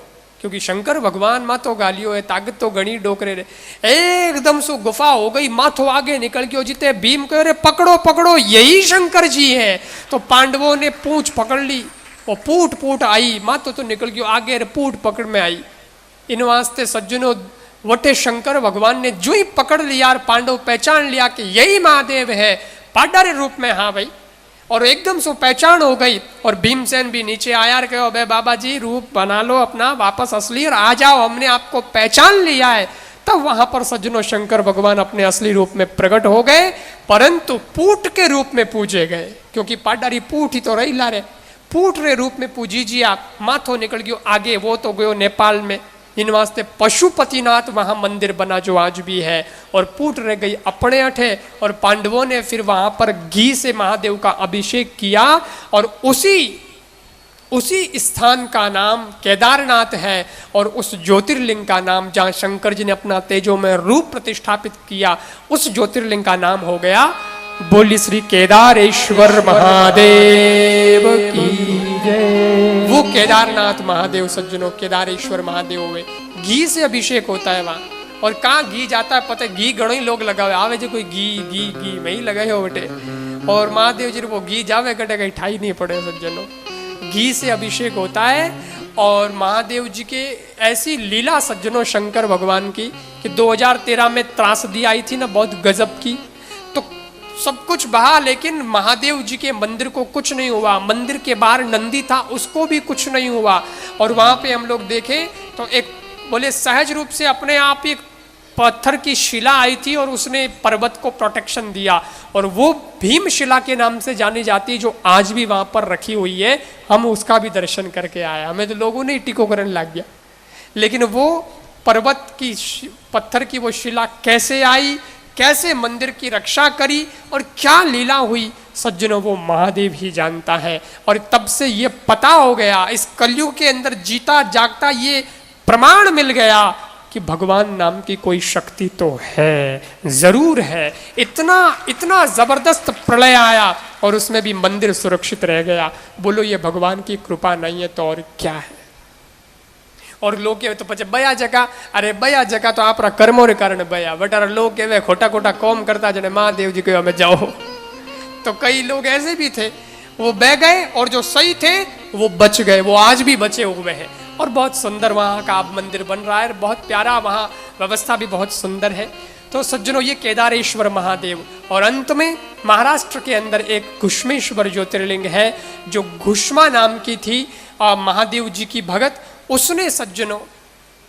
क्योंकि शंकर भगवान मातो गालियो है, ताकत तो गणी डोकरे रे, एकदम सो गुफा हो गई, माथो आगे निकल गयो। जिते भीम कह रहे पकड़ो पकड़ो यही शंकर जी है, तो पांडवों ने पूंछ पकड़ ली, वो पूट पूट आई, मातो तो निकल गयो आगे रे, पूट पकड़ में आई। इन वास्ते सज्जनों वटे शंकर भगवान ने जो ही पकड़ लिया और पांडव पहचान लिया कि यही महादेव है पाडारे रूप में, हाँ भाई, और एकदम से पहचान हो गई। और भीमसेन भी नीचे आया और कहो बे बाबा जी रूप बना लो अपना वापस असली और आ जाओ, हमने आपको पहचान लिया है। तब वहां पर सज्जनों शंकर भगवान अपने असली रूप में प्रकट हो गए, परंतु पूट के रूप में पूजे गए, क्योंकि पाडारी पूट ही तो रही ला रे, पूट रे रूप में पूजी जी आप, माथो निकल गयो आगे, वो तो गयो नेपाल में। इन वास्ते पशुपतिनाथ वहां मंदिर बना जो आज भी है, और पूट रह गई अपने अठे। और पांडवों ने फिर वहां पर घी से महादेव का अभिषेक किया, और उसी स्थान का नाम केदारनाथ है, और उस ज्योतिर्लिंग का नाम जहां शंकर जी ने अपना तेजो में रूप प्रतिष्ठापित किया, उस ज्योतिर्लिंग का नाम हो गया बोली श्री केदारेश्वर महादेव की जय। वो केदारनाथ महादेव सज्जनों, केदारेश्वर महादेव हुए, घी से अभिषेक होता है वहां। और कहाँ घी जाता है पता है, घी गणों ही लोग लगावे, आवे जो कोई घी घी घी में ही लगाए हो बेटे, और महादेव जी वो घी जावे कटे कहीं ठाई नहीं पड़े सज्जनों, घी से अभिषेक होता है। और महादेव जी के ऐसी लीला सज्जनों शंकर भगवान की कि 2013 में त्रासदी आई थी ना बहुत गजब की, सब कुछ बहा, लेकिन महादेव जी के मंदिर को कुछ नहीं हुआ। मंदिर के बाहर नंदी था, उसको भी कुछ नहीं हुआ। और वहां पे हम लोग देखें तो एक बोले सहज रूप से अपने आप एक पत्थर की शिला आई थी और उसने पर्वत को प्रोटेक्शन दिया, और वो भीम शिला के नाम से जानी जाती है, जो आज भी वहां पर रखी हुई है। हम उसका भी दर्शन करके आए, हमें तो लोगों ने टीको करने लग गया। लेकिन वो पर्वत की पत्थर की वो शिला कैसे आई, कैसे मंदिर की रक्षा करी और क्या लीला हुई, सज्जनों वो महादेव ही जानता है। और तब से ये पता हो गया, इस कलयुग के अंदर जीता जागता ये प्रमाण मिल गया कि भगवान नाम की कोई शक्ति तो है, जरूर है। इतना इतना जबरदस्त प्रलय आया और उसमें भी मंदिर सुरक्षित रह गया। बोलो ये भगवान की कृपा नहीं है तो और क्या है। और लोग कहे तो पचे बया जगह, अरे बया जगह तो आप कर्मों रे कारण बया, बट लोग कहे खोटा खोटा कौम करता जने महादेव जी कहो हमें जाओ। तो कई लोग ऐसे भी थे, वो बह गए और जो सही थे वो बच गए, वो आज भी बचे हुए हैं। और बहुत सुंदर वहाँ का अब मंदिर बन रहा है, बहुत प्यारा, वहाँ व्यवस्था भी बहुत सुंदर है। तो सज्जनों ये केदारेश्वर महादेव। और अंत में महाराष्ट्र के अंदर एक घुष्मेश्वर ज्योतिर्लिंग है, जो घुष्मा नाम की थी महादेव जी की भगत, उसने सज्जनों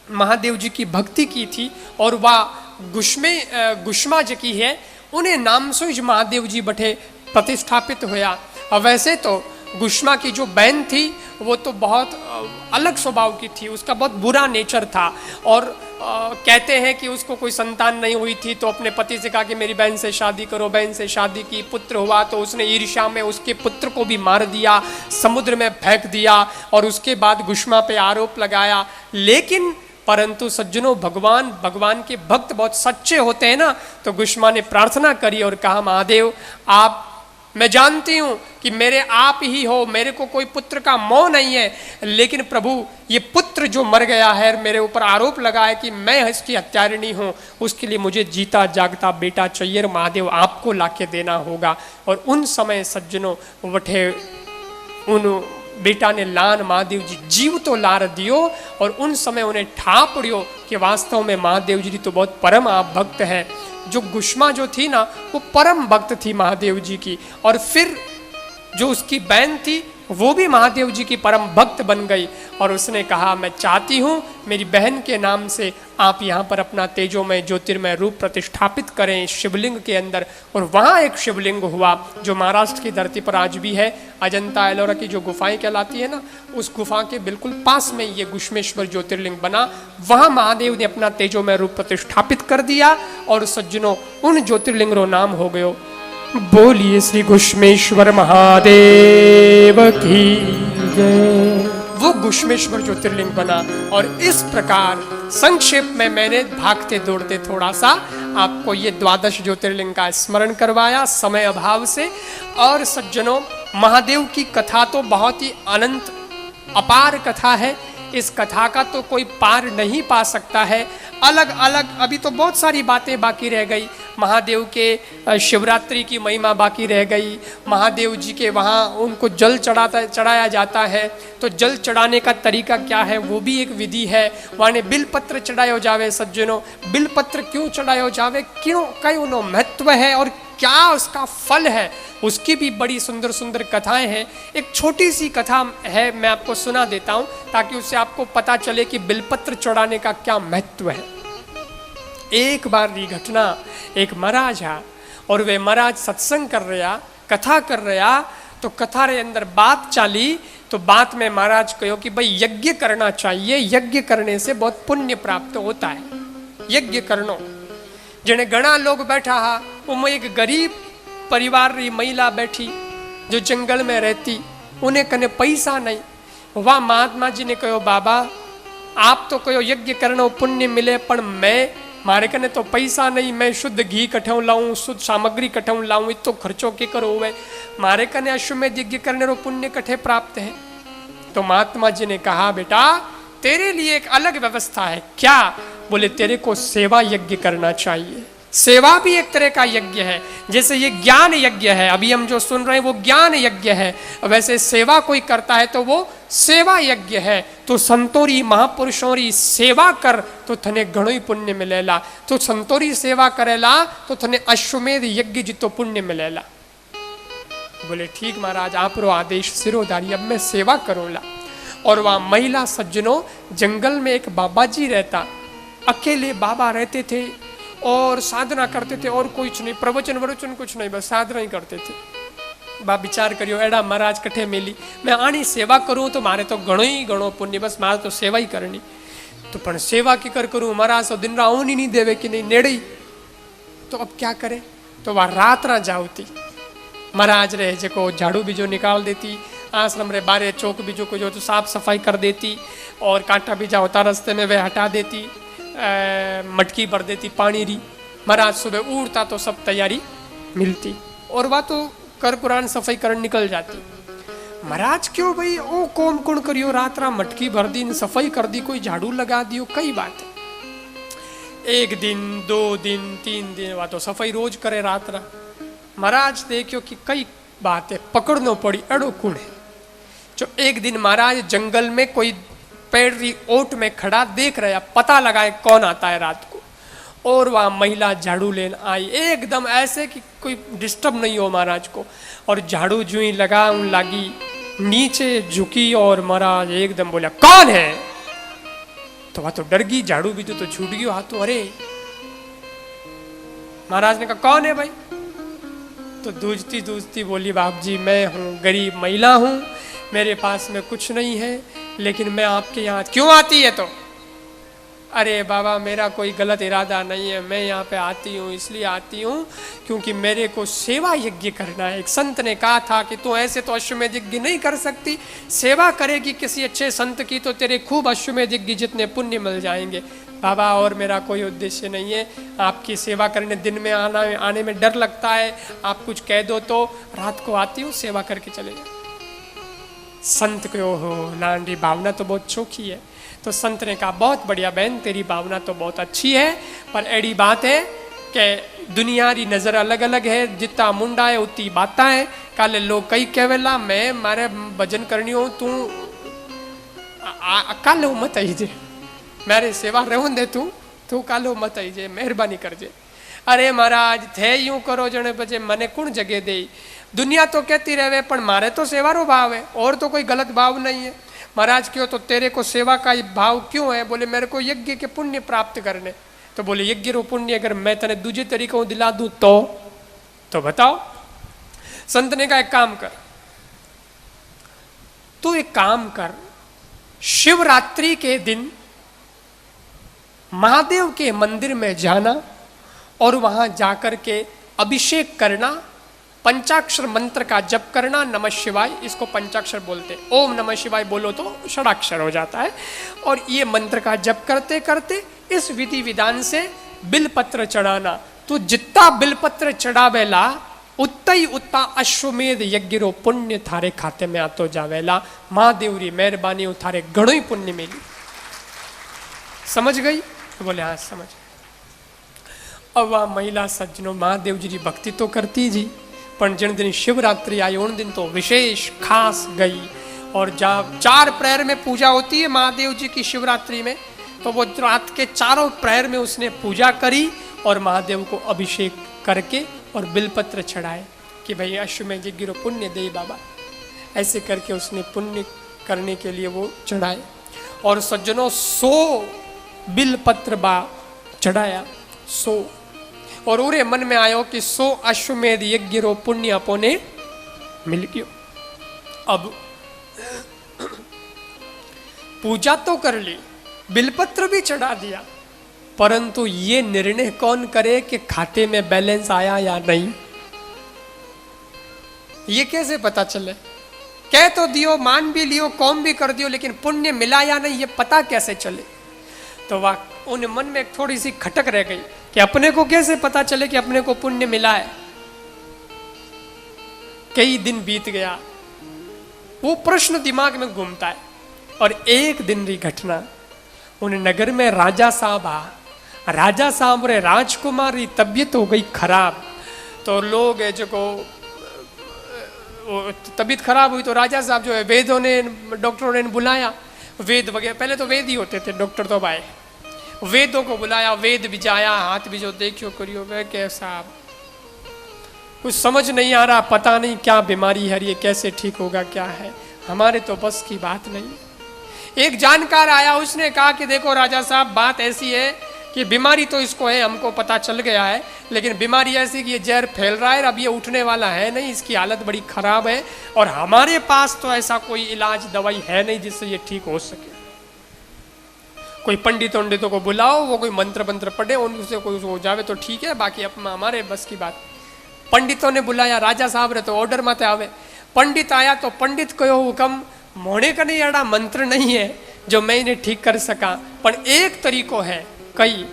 महादेव जी की भक्ति की थी और वह घुष्मा जी की है, उन्हें नाम से महादेव जी बठे प्रतिष्ठापित हुआ। और वैसे तो घुष्मा की जो बहन थी वो तो बहुत अलग स्वभाव की थी, उसका बहुत बुरा नेचर था। और कहते हैं कि उसको कोई संतान नहीं हुई थी तो अपने पति से कहा कि मेरी बहन से शादी करो। बहन से शादी की, पुत्र हुआ तो उसने ईर्ष्या में उसके पुत्र को भी मार दिया, समुद्र में फेंक दिया और उसके बाद घुष्मा पे आरोप लगाया। लेकिन परंतु सज्जनों भगवान के भक्त बहुत सच्चे होते हैं ना, तो घुष्मा ने प्रार्थना करी और कहा महादेव आप, मैं जानती हूं कि मेरे आप ही हो, मेरे को कोई पुत्र का मोह नहीं है, लेकिन प्रभु ये पुत्र जो मर गया है, मेरे ऊपर आरोप लगा है कि मैं इसकी हत्यारिणी हूं, उसके लिए मुझे जीता जागता बेटा चाहिए और महादेव आपको लाके देना होगा। और उन समय सज्जनों वठे उन बेटा ने लान महादेव जी जीव तो लार दियो और उन समय उन्हें ठा पड़ियो कि वास्तव में महादेव जी तो बहुत परम आप भक्त है। जो घुष्मा जो थी ना वो परम भक्त थी महादेव जी की, और फिर जो उसकी बहन थी वो भी महादेव जी की परम भक्त बन गई। और उसने कहा मैं चाहती हूँ मेरी बहन के नाम से आप यहाँ पर अपना तेजोमय ज्योतिर्मय रूप प्रतिष्ठापित करें शिवलिंग के अंदर। और वहाँ एक शिवलिंग हुआ जो महाराष्ट्र की धरती पर आज भी है, अजंता एलोरा की जो गुफाएं कहलाती है ना, उस गुफा के बिल्कुल पास में ये घुष्मेश्वर ज्योतिर्लिंग बना। वहाँ महादेव ने अपना तेजोमय रूप प्रतिष्ठापित कर दिया और सज्जनों उन ज्योतिर्लिंग रो नाम हो गयो बोलिए श्री घुष्मेश्वर महादेव की जय। वो घुष्मेश्वर ज्योतिर्लिंग बना। और इस प्रकार संक्षेप में मैंने भागते दौड़ते थोड़ा सा आपको ये 12 ज्योतिर्लिंग का स्मरण करवाया समय अभाव से। और सज्जनों महादेव की कथा तो बहुत ही अनंत अपार कथा है, इस कथा का तो कोई पार नहीं पा सकता है। अलग अलग अभी तो बहुत सारी बातें बाकी रह गई। महादेव के शिवरात्रि की महिमा बाकी रह गई, महादेव जी के वहाँ उनको जल चढ़ाया जाता है, तो जल चढ़ाने का तरीका क्या है वो भी एक विधि है। वहाँ बिलपत्र चढ़ायो जावे सज्जनों, बिलपत्र क्यों चढ़ायो जावे, क्यों कई उनो महत्व है और क्या उसका फल है, उसकी भी बड़ी सुंदर सुंदर कथाएं हैं। एक छोटी सी कथा है, मैं आपको सुना देता हूँ ताकि उससे आपको पता चले कि बिलपत्र चढ़ाने का क्या महत्व है। एक बार की घटना, एक महाराज है और वे महाराज सत्संग कर रहा, कथा कर रहा, तो कथा रे अंदर बात चाली। तो बात में महाराज कहो कि भाई यज्ञ करना चाहिए, यज्ञ करने से बहुत पुण्य प्राप्त होता है, यज्ञ करनो। जिन्हें घना लोग बैठा हा, उनमें एक गरीब परिवार री महिला बैठी जो जंगल में रहती, उन्हें कने पैसा नहीं। वह महात्मा जी ने कहो बाबा आप तो कहो यज्ञ करनो पुण्य मिले, पर मैं मारे कने तो पैसा नहीं, मैं शुद्ध घी कठऊ लाऊं, शुद्ध सामग्री कठऊ लाऊं, तो खर्चो के करो हुए, मारे कने अश्वमेध यज्ञ करने रो पुण्य कठे प्राप्त है। तो महात्मा जी ने कहा बेटा तेरे लिए एक अलग व्यवस्था है। क्या? बोले तेरे को सेवा यज्ञ करना चाहिए। सेवा भी एक तरह का यज्ञ है, जैसे ये ज्ञान यज्ञ है, अभी हम जो सुन रहे हैं वो ज्ञान यज्ञ है, वैसे सेवा कोई करता है तो वो सेवा यज्ञ है। तो संतोरी महापुरुषों री सेवा कर तो थने घणो ही पुण्य मिलेला, तो संतोरी सेवा करेला तो थने अश्वमेध यज्ञ जितो पुण्य मिलेला। बोले ठीक महाराज आप रो आदेश सिरोधारी, अब मैं सेवा करूँला। और वह महिला सज्जनों जंगल में एक बाबा जी रहता, अकेले बाबा रहते थे और साधना करते थे और कुछ नहीं, प्रवचन वचन कुछ नहीं, बस साधना ही करते थे। बा विचार करियो एड़ा महाराज कठे मेली, मैं आनी सेवा करूँ तो मारे तो घणो ही घणो पुण्य, बस मारे तो सेवा ही करनी। तो पण सेवा की कर करूँ, महाराज तो दिन रात नहीं देवे कि नहीं नेड़े ही, तो अब क्या करे। तो वह रात ना जावती महाराज रहे जो झाड़ू बीजो निकाल देती, आश्रम रे बारे चौक बीजो को जो तो साफ सफाई कर देती, और कांटा बीजा होता रास्ते में वह हटा देती, मटकी भर देती पानी री। महाराज सुबह उठता तो सब तैयारी मिलती, और वह तो कर कुरान सफाई कर निकल जाती। महाराज क्यों भाई ओ कौन कौन करियो, रात रा मटकी भर दी, सफाई कर दी, कोई झाड़ू लगा दियो, कई बात है। एक दिन 2 दिन 3 दिन वह तो सफाई रोज करे रात रा। महाराज देखियो कि कई बात है पकड़नो पड़ी, अड़ो कुण है। जो एक दिन महाराज जंगल में कोई पेड़ की ओट में खड़ा देख रहा, पता लगाए कौन आता है रात को, और वह महिला झाड़ू लेने आई एकदम ऐसे कि कोई डिस्टर्ब नहीं हो महाराज को, और झाड़ू जुई लगाऊं लगी, नीचे झुकी और महाराज एकदम बोला कौन है। तो वह तो डर गई, झाड़ू भी तो छूट गयो हाथों। अरे महाराज ने कहा कौन है भाई। तो दूजती दूजती बोली बाप जी मैं हूँ, गरीब महिला हूँ, मेरे पास में कुछ नहीं है, लेकिन मैं आपके यहाँ क्यों आती है। तो अरे बाबा मेरा कोई गलत इरादा नहीं है, मैं यहाँ पे आती हूँ इसलिए आती हूँ क्योंकि मेरे को सेवा यज्ञ करना है। एक संत ने कहा था कि तू ऐसे तो अश्वमेध यज्ञ नहीं कर सकती, सेवा करेगी किसी अच्छे संत की तो तेरे खूब अश्वमेध यज्ञ जितने पुण्य मिल जाएंगे। बाबा और मेरा कोई उद्देश्य नहीं है, आपकी सेवा करने दिन में आने में डर लगता है, आप कुछ कह दो तो रात को आती हूँ सेवा करके चले जाओ। संत को हो नानी भावना तो बहुत चोखी है। तो संत ने कहा बहुत बढ़िया बहन तेरी भावना तो बहुत अच्छी है, पर एड़ी बात है कि दुनिया री नज़र अलग अलग है, जितना मुंडा है उतनी बात है। काले लोग कई कहवेला मैं मारे भजन करनी हो तू कालो मत आईजे, मेरे सेवा रहूं दे तू कालो मत आईजे, मेहरबानी करजे। अरे महाराज थे यूं करो जने बजे मने कौन जगह दे। दुनिया तो कहती रहे पर मारे तो सेवारो भाव है, और तो कोई गलत भाव नहीं है। महाराज क्यों, तो तेरे को सेवा का भाव क्यों है। बोले मेरे को यज्ञ के पुण्य प्राप्त करने। तो बोले यज्ञ रो पुण्य अगर मैं तने दूसरे तरीकों दिला दूं तो बताओ। संत ने कहा एक काम कर, तू एक काम कर, शिवरात्रि के दिन महादेव के मंदिर में जाना और वहां जाकर के अभिषेक करना, पंचाक्षर मंत्र का जप करना, नमः शिवाय, इसको पंचाक्षर बोलते, ओम नमः शिवाय बोलो तो षडाक्षर हो जाता है। और ये मंत्र का जप करते करते इस विधि विधान से बिलपत्र चढ़ाना। तो जितना बिलपत्र चढ़ावेला उतना अश्वमेध यज्ञ रो पुण्य थारे खाते में आतो जावेला। महादेव री मेहरबानी थारे घणो ही पुण्य मिली। समझ गई। तो बोले हाँ समझ। अब वह महिला सज्जनों महादेव जी की भक्ति तो करती जी, पर जिन दिन शिवरात्रि आई उन दिन तो विशेष खास गई। और जब 4 प्रहर में पूजा होती है महादेव जी की शिवरात्रि में, तो वो रात के 4 प्रहर में उसने पूजा करी और महादेव को अभिषेक करके और बिलपत्र चढ़ाए कि भाई अश्वमेध यज्ञ पुण्य दे बाबा। ऐसे करके उसने पुण्य करने के लिए वो चढ़ाए। और सज्जनों 100 बिलपत्र बा चढ़ाया, 100। और उरे मन में आयो कि 100 अश्वमेध यज्ञ रो पुण्य अपोने मिल गयो। अब पूजा तो कर ली, बिलपत्र भी चढ़ा दिया, परंतु ये निर्णय कौन करे कि खाते में बैलेंस आया या नहीं। ये कैसे पता चले। कह तो दियो, मान भी लियो, कौम भी कर दियो, लेकिन पुण्य मिला या नहीं ये पता कैसे चले। तो वह उन मन में थोड़ी सी खटक रह गई कि अपने को कैसे पता चले कि अपने को पुण्य मिला है। कई दिन बीत गया, वो प्रश्न दिमाग में घूमता है। और एक दिन की घटना, उन नगर में राजा साहब राजा साहब रे राजकुमार की तबीयत हो गई खराब। तो लोग जो को तबीयत खराब हुई तो राजा साहब जो है वेदों ने, डॉक्टरों ने बुलाया। वेद वगैरह, पहले तो वेद ही होते थे, डॉक्टर तो आए। वेदों को बुलाया, वेद बिजाया, हाथ भी जो देखियो करियो वे कैसा, कुछ समझ नहीं आ रहा, पता नहीं क्या बीमारी है, ये कैसे ठीक होगा, क्या है, हमारे तो बस की बात नहीं। एक जानकार आया, उसने कहा कि देखो राजा साहब बात ऐसी है कि बीमारी तो इसको है, हमको पता चल गया है, लेकिन बीमारी ऐसी कि ये जहर फैल रहा है, अब ये उठने वाला है नहीं, इसकी हालत बड़ी खराब है और हमारे पास तो ऐसा कोई इलाज दवाई है नहीं जिससे ये ठीक हो सके। कोई पंडितों को बुलाओ, वो कोई मंत्र मंत्र पढ़े, उनसे कोई हो जावे तो ठीक है, बाकी अपना हमारे बस की बात। पंडितों ने बुलाया, राजा साहब रे तो ऑर्डर माते आवे। पंडित आया तो पंडित कहो हुकम मोने का नहीं अड़ा मंत्र नहीं है जो मैं इन्हें ठीक कर सका, पर एक तरीको है। कई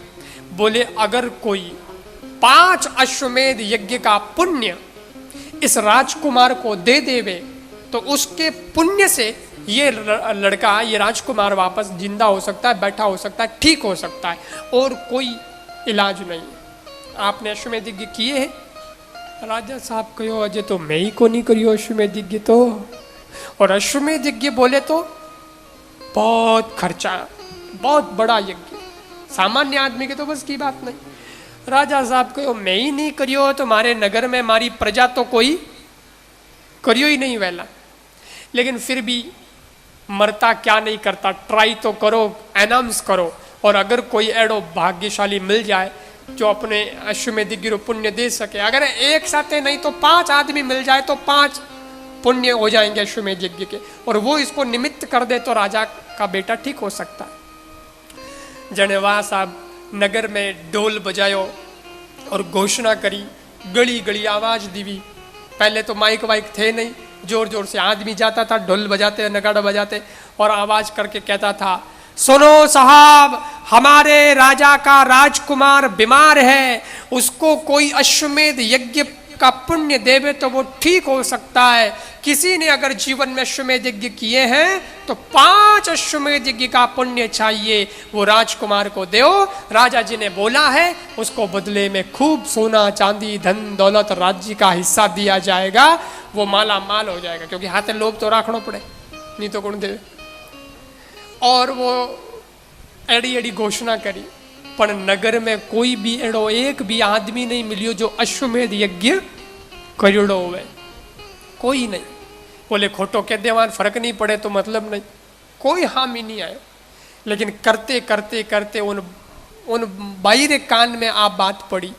बोले अगर कोई 5 अश्वमेध यज्ञ का पुण्य इस राजकुमार को दे देवे तो उसके पुण्य से ये लड़का, ये राजकुमार वापस जिंदा हो सकता है, बैठा हो सकता है, ठीक हो सकता है, और कोई इलाज नहीं है। आपने अश्वमेध यज्ञ किए हैं? राजा साहब कहो अजय तो मैं ही को नहीं करियो अश्वमेध यज्ञ तो, और अश्वमेध यज्ञ बोले तो बहुत खर्चा, बहुत बड़ा यज्ञ, सामान्य आदमी के तो बस की बात नहीं। राजा साहब कहो मैं ही नहीं करियो तो मारे नगर में मारी प्रजा तो कोई करियो ही नहीं वेला, लेकिन फिर भी मरता क्या नहीं करता, ट्राई तो करो, अनाउंस करो, और अगर कोई एडो भाग्यशाली मिल जाए जो अपने अश्वमेध यज्ञ पुण्य दे सके, अगर एक साथ नहीं तो 5 आदमी मिल जाए तो 5 पुण्य हो जाएंगे अश्वमेध यज्ञ के, और वो इसको निमित्त कर दे तो राजा का बेटा ठीक हो सकता है। जनेवा साहब नगर में ढोल बजायो और घोषणा करी, गली गली आवाज दीवी। पहले तो माइक वाइक थे नहीं, जोर जोर से आदमी जाता था, ढोल बजाते, नगाड़ा बजाते, और आवाज करके कहता था सुनो साहब, हमारे राजा का राजकुमार बीमार है, उसको कोई अश्वमेध यज्ञ का पुण्य देवे तो वो ठीक हो सकता है। किसी ने अगर जीवन में अश्वमेध यज्ञ किए हैं तो 5 अश्वमेध यज्ञ का पुण्य चाहिए, वो राजकुमार को दो। राजा जी ने बोला है उसको बदले में खूब सोना चांदी धन दौलत राज्य का हिस्सा दिया जाएगा, वो माला माल हो जाएगा, क्योंकि हाथे लोभ तो राखना पड़े, नहीं तो कौन दे। और वो एड़ी एड़ी घोषणा करी, पर नगर में कोई भी एड़ो एक भी आदमी नहीं मिलियो जो अश्वमेध यज्ञ करियोड़ो हुए, कोई नहीं। बोले खोटो कह देवान फर्क नहीं पड़े तो मतलब नहीं, कोई हामी नहीं आयो। लेकिन करते करते करते उन बाहर कान में आप बात पड़ी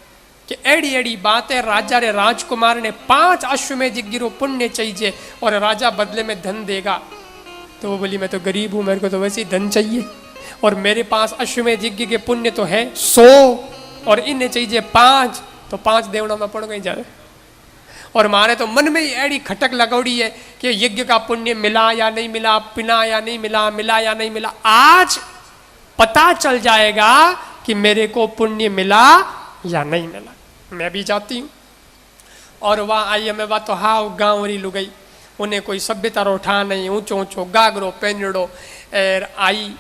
कि एड़ी एड़ी बात है, राजा रे राजकुमार ने 5 अश्वमेध यज्ञ रो पुण्य चाहिए और राजा बदले में धन देगा। तो वो बोली मैं तो गरीब हूं, मेरे को तो वैसे ही धन चाहिए, और मेरे पास अश्वमेध यज्ञ के पुण्य तो है 100 और इन्हें चाहिए 5, तो 5 देवना में पड़ गई जाए। और मारे तो मन में ही ऐडी खटक लगौड़ी है कि यज्ञ का पुण्य मिला या नहीं मिला, पिना या नहीं मिला, मिला या नहीं मिला। आज पता चल जाएगा कि मेरे को पुण्य मिला या नहीं मिला। मैं भी जाती हूँ। और वहाँ आई हमें बात तो हाव गाँव री लुगई, उन्हें कोई सभ्यता रो ठा नहीं, ऊंचो ऊंचो गागरो पेनड़ो एर आई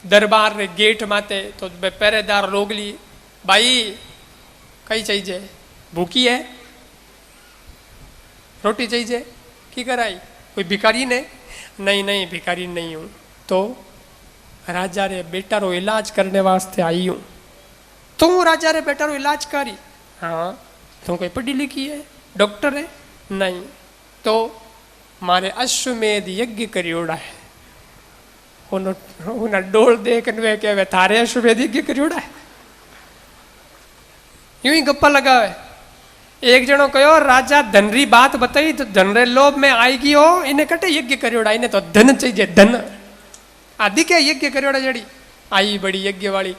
दरबार रे गेट माते तो पहरेदार रोक ली, भाई कई चाहिए, भूखी है, रोटी चाहिए, की कराई, कोई भिखारी ने? नहीं नहीं भिखारी नहीं हूँ, तो राजा रे बेटा रो इलाज करने वास्ते आई हूँ। तू राजा रे बेटा रो इलाज करी? हाँ। तू कोई पढ़ी लिखी है, डॉक्टर है? नहीं। तो मारे अश्वमेध यज्ञ करियोड़ा है, उन्हें डोल देख के थारे अश्वमेध यज्ञ करियोड़ा है, यूं ही गप्पा लगा है। एक जनो कहो राजा धन री बात बताई तो धन रे लोभ में आएगी हो, इन्हें कटे यज्ञ करियोड़ा, इन्हें तो धन चाहिए, धन आदि क्या यज्ञ करियोड़ा। जड़ी आई बड़ी यज्ञ वाली,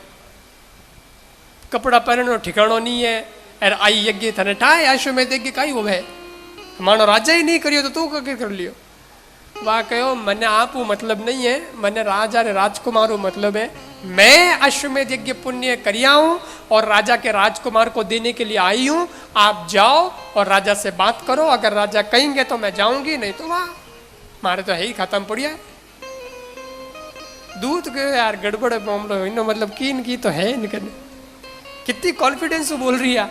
कपड़ा पहनो ठिकानो नहीं है, और आई यज्ञ थने ठाए अश्वमेध यज्ञ काई वो है, मानो राजा ही नहीं करियो तो तू क्या कर लियो। वाह कहो मने आपू मतलब नहीं है, मने राजा रे राजकुमारू मतलब है। मैं अश्वमेध यज्ञ पुण्य करिया हूं और राजा के राजकुमार को देने के लिए आई हूं। आप जाओ और राजा से बात करो, अगर राजा कहेंगे तो मैं जाऊंगी, नहीं तो वाह मारे तो है ही खत्म पड़िया है। दूध के यार गड़बड़ मामलो इनो मतलब कीन की तो है इनके, कितनी कॉन्फिडेंस बोल रही है।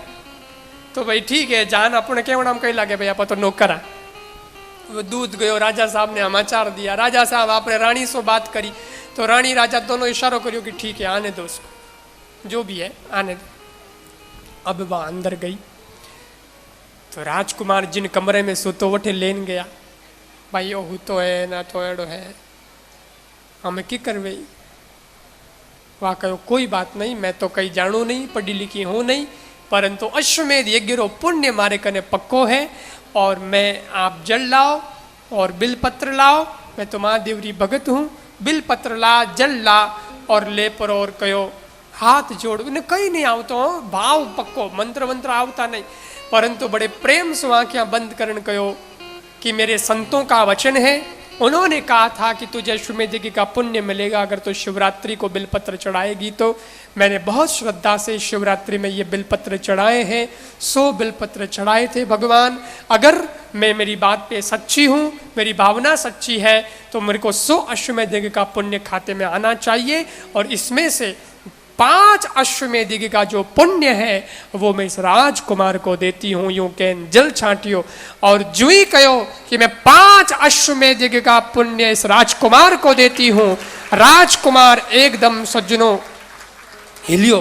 तो भाई ठीक है, जान अपने केवण हम कही लगे भाई आप तो नौकरा। वो दूध गयो, राजा साहब ने समाचार दिया, राजा साहब आपने रानी से बात करी, तो रानी राजा दोनों इशारों करियो कि ठीक है आने दो उसको, जो भी है आने दो। अब वह अंदर गई तो राजकुमार जिन कमरे में सुतो वठे लेन गया, भाई वो तो है ना तो एड़ो है, हमें की करवे। वहाँ कहो कोई बात नहीं, मैं तो कहीं जानू नहीं, पढ़ी लिखी हूँ नहीं, परंतु अश्वमेध यज्ञ रो पुण्य मारे कने पक्को है। और मैं आप जल लाओ और बिलपत्र लाओ, मैं तो महादेव री भगत हूँ, बिलपत्र ला, जल ला और ले पर और कहो हाथ जोड़। उन्हें कहीं नहीं आवतो, भाव पक्को, मंत्र मंत्र आवता नहीं, परंतु बड़े प्रेम से आंखें बंद करन कहो कि मेरे संतों का वचन है, उन्होंने कहा था कि तुझे अश्वमेध यज्ञ का पुण्य मिलेगा अगर तो शिवरात्रि को बिलपत्र चढ़ाएगी। तो मैंने बहुत श्रद्धा से शिवरात्रि में ये बिलपत्र चढ़ाए हैं, 100 बिलपत्र चढ़ाए थे भगवान। अगर मैं मेरी बात पे सच्ची हूँ, मेरी भावना सच्ची है, तो मेरे को 100 अश्वमेध यज्ञ का पुण्य खाते में आना चाहिए। और इसमें से 5 अश्वमेध यज्ञ का जो पुण्य है वो मैं इस राजकुमार को देती हूँ। यूं कह जल छाटियो और जुई कहो कि मैं 5 अश्वमेध यज्ञ का पुण्य इस राजकुमार को देती हूँ। राजकुमार एकदम सज्जनों हिलियो,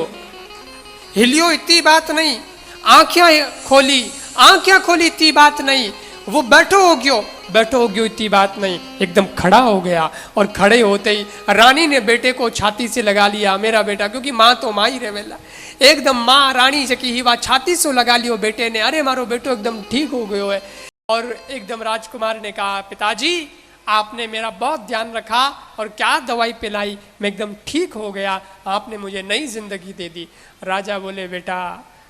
हिलियो इतनी बात नहीं, आंखें खोली इतनी बात नहीं, वो बैठो हो गयो इतनी बात नहीं, एकदम खड़ा हो गया। और खड़े होते ही रानी ने बेटे को छाती से लगा लिया, मेरा बेटा, क्योंकि माँ तो माँ ही रहेला, एकदम माँ रानी से की वह छाती से लगा लियो बेटे ने, अरे मारो बेटो एकदम ठीक हो गयो है। और एकदम राजकुमार ने कहा पिताजी आपने मेरा बहुत ध्यान रखा और क्या दवाई पिलाई, मैं एकदम ठीक हो गया, आपने मुझे नई जिंदगी दे दी। राजा बोले बेटा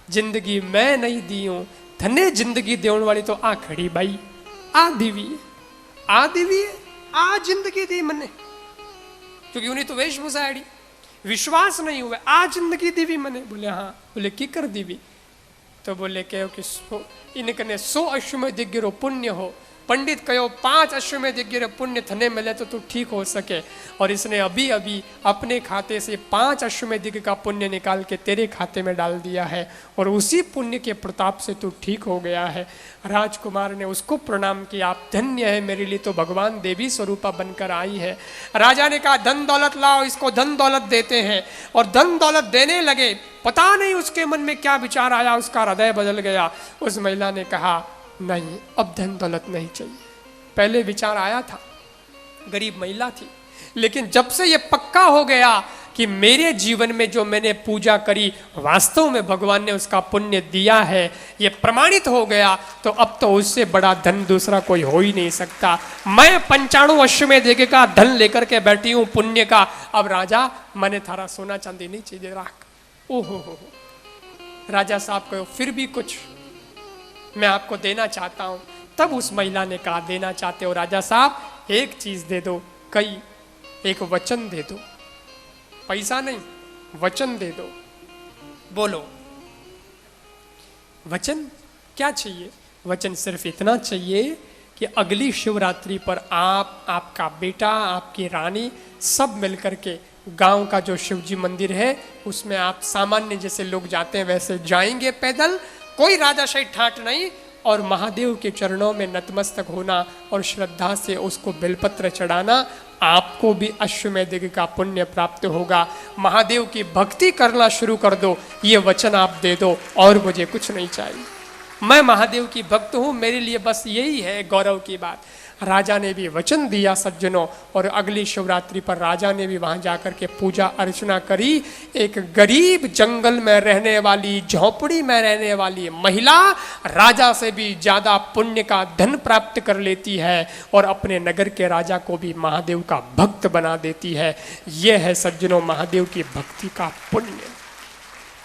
जिंदगी मैं नहीं दी हूँ, धन्य जिंदगी देने वाली तो आ खड़ी बाई, आ दिवी आ जिंदगी दी मने, क्योंकि उन्हें तो वेशभूषा आड़ी, विश्वास नहीं हुआ, आ जिंदगी दीवी मने। बोले हाँ, बोले की कर दीवी, तो बोले कहो कि इनकने 100 अश्वमेध यज्ञ रो पुण्य हो, पंडित कहो 5 अश्वमेध यज्ञ रो पुण्य थने मिले तो तू ठीक हो सके। और इसने अभी अभी अपने खाते से 5 अश्वमेध यज्ञ का पुण्य निकाल के तेरे खाते में डाल दिया है और उसी पुण्य के प्रताप से तू ठीक हो गया है। राजकुमार ने उसको प्रणाम किया, आप धन्य है, मेरे लिए तो भगवान देवी स्वरूपा बनकर आई है। राजा ने कहा धन दौलत लाओ, इसको धन दौलत देते हैं। और धन दौलत देने लगे, पता नहीं उसके मन में क्या विचार आया, उसका हृदय बदल गया। उस महिला ने कहा नहीं, अब धन दौलत नहीं चाहिए। पहले विचार आया था, गरीब महिला थी, लेकिन जब से ये पक्का हो गया कि मेरे जीवन में जो मैंने पूजा करी वास्तव में भगवान ने उसका पुण्य दिया है, ये प्रमाणित हो गया, तो अब तो उससे बड़ा धन दूसरा कोई हो ही नहीं सकता। मैं 95 अश्वमेध यज्ञ का धन लेकर के बैठी हूं पुण्य का। अब राजा मैंने थारा सोना चांदी नहीं चाहिए, राख। ओहो हो, राजा साहब कहो फिर भी कुछ मैं आपको देना चाहता हूं। तब उस महिला ने कहा देना चाहते हो राजा साहब, एक चीज दे दो, कई एक वचन दे दो, पैसा नहीं वचन दे दो। बोलो वचन क्या चाहिए? वचन सिर्फ इतना चाहिए कि अगली शिवरात्रि पर आप, आपका बेटा, आपकी रानी सब मिलकर के गांव का जो शिवजी मंदिर है उसमें आप सामान्य जैसे लोग जाते हैं वैसे जाएंगे पैदल, कोई राजाशाही ठाट नहीं, और महादेव के चरणों में नतमस्तक होना और श्रद्धा से उसको बेलपत्र चढ़ाना। आपको भी अश्वमेध यज्ञ का पुण्य प्राप्त होगा। महादेव की भक्ति करना शुरू कर दो, ये वचन आप दे दो, और मुझे कुछ नहीं चाहिए। मैं महादेव की भक्त हूँ, मेरे लिए बस यही है गौरव की बात। राजा ने भी वचन दिया सज्जनों, और अगली शिवरात्रि पर राजा ने भी वहां जाकर के पूजा अर्चना करी। एक गरीब जंगल में रहने वाली, झोपड़ी में रहने वाली महिला राजा से भी ज्यादा पुण्य का धन प्राप्त कर लेती है और अपने नगर के राजा को भी महादेव का भक्त बना देती है। यह है सज्जनों महादेव की भक्ति का पुण्य।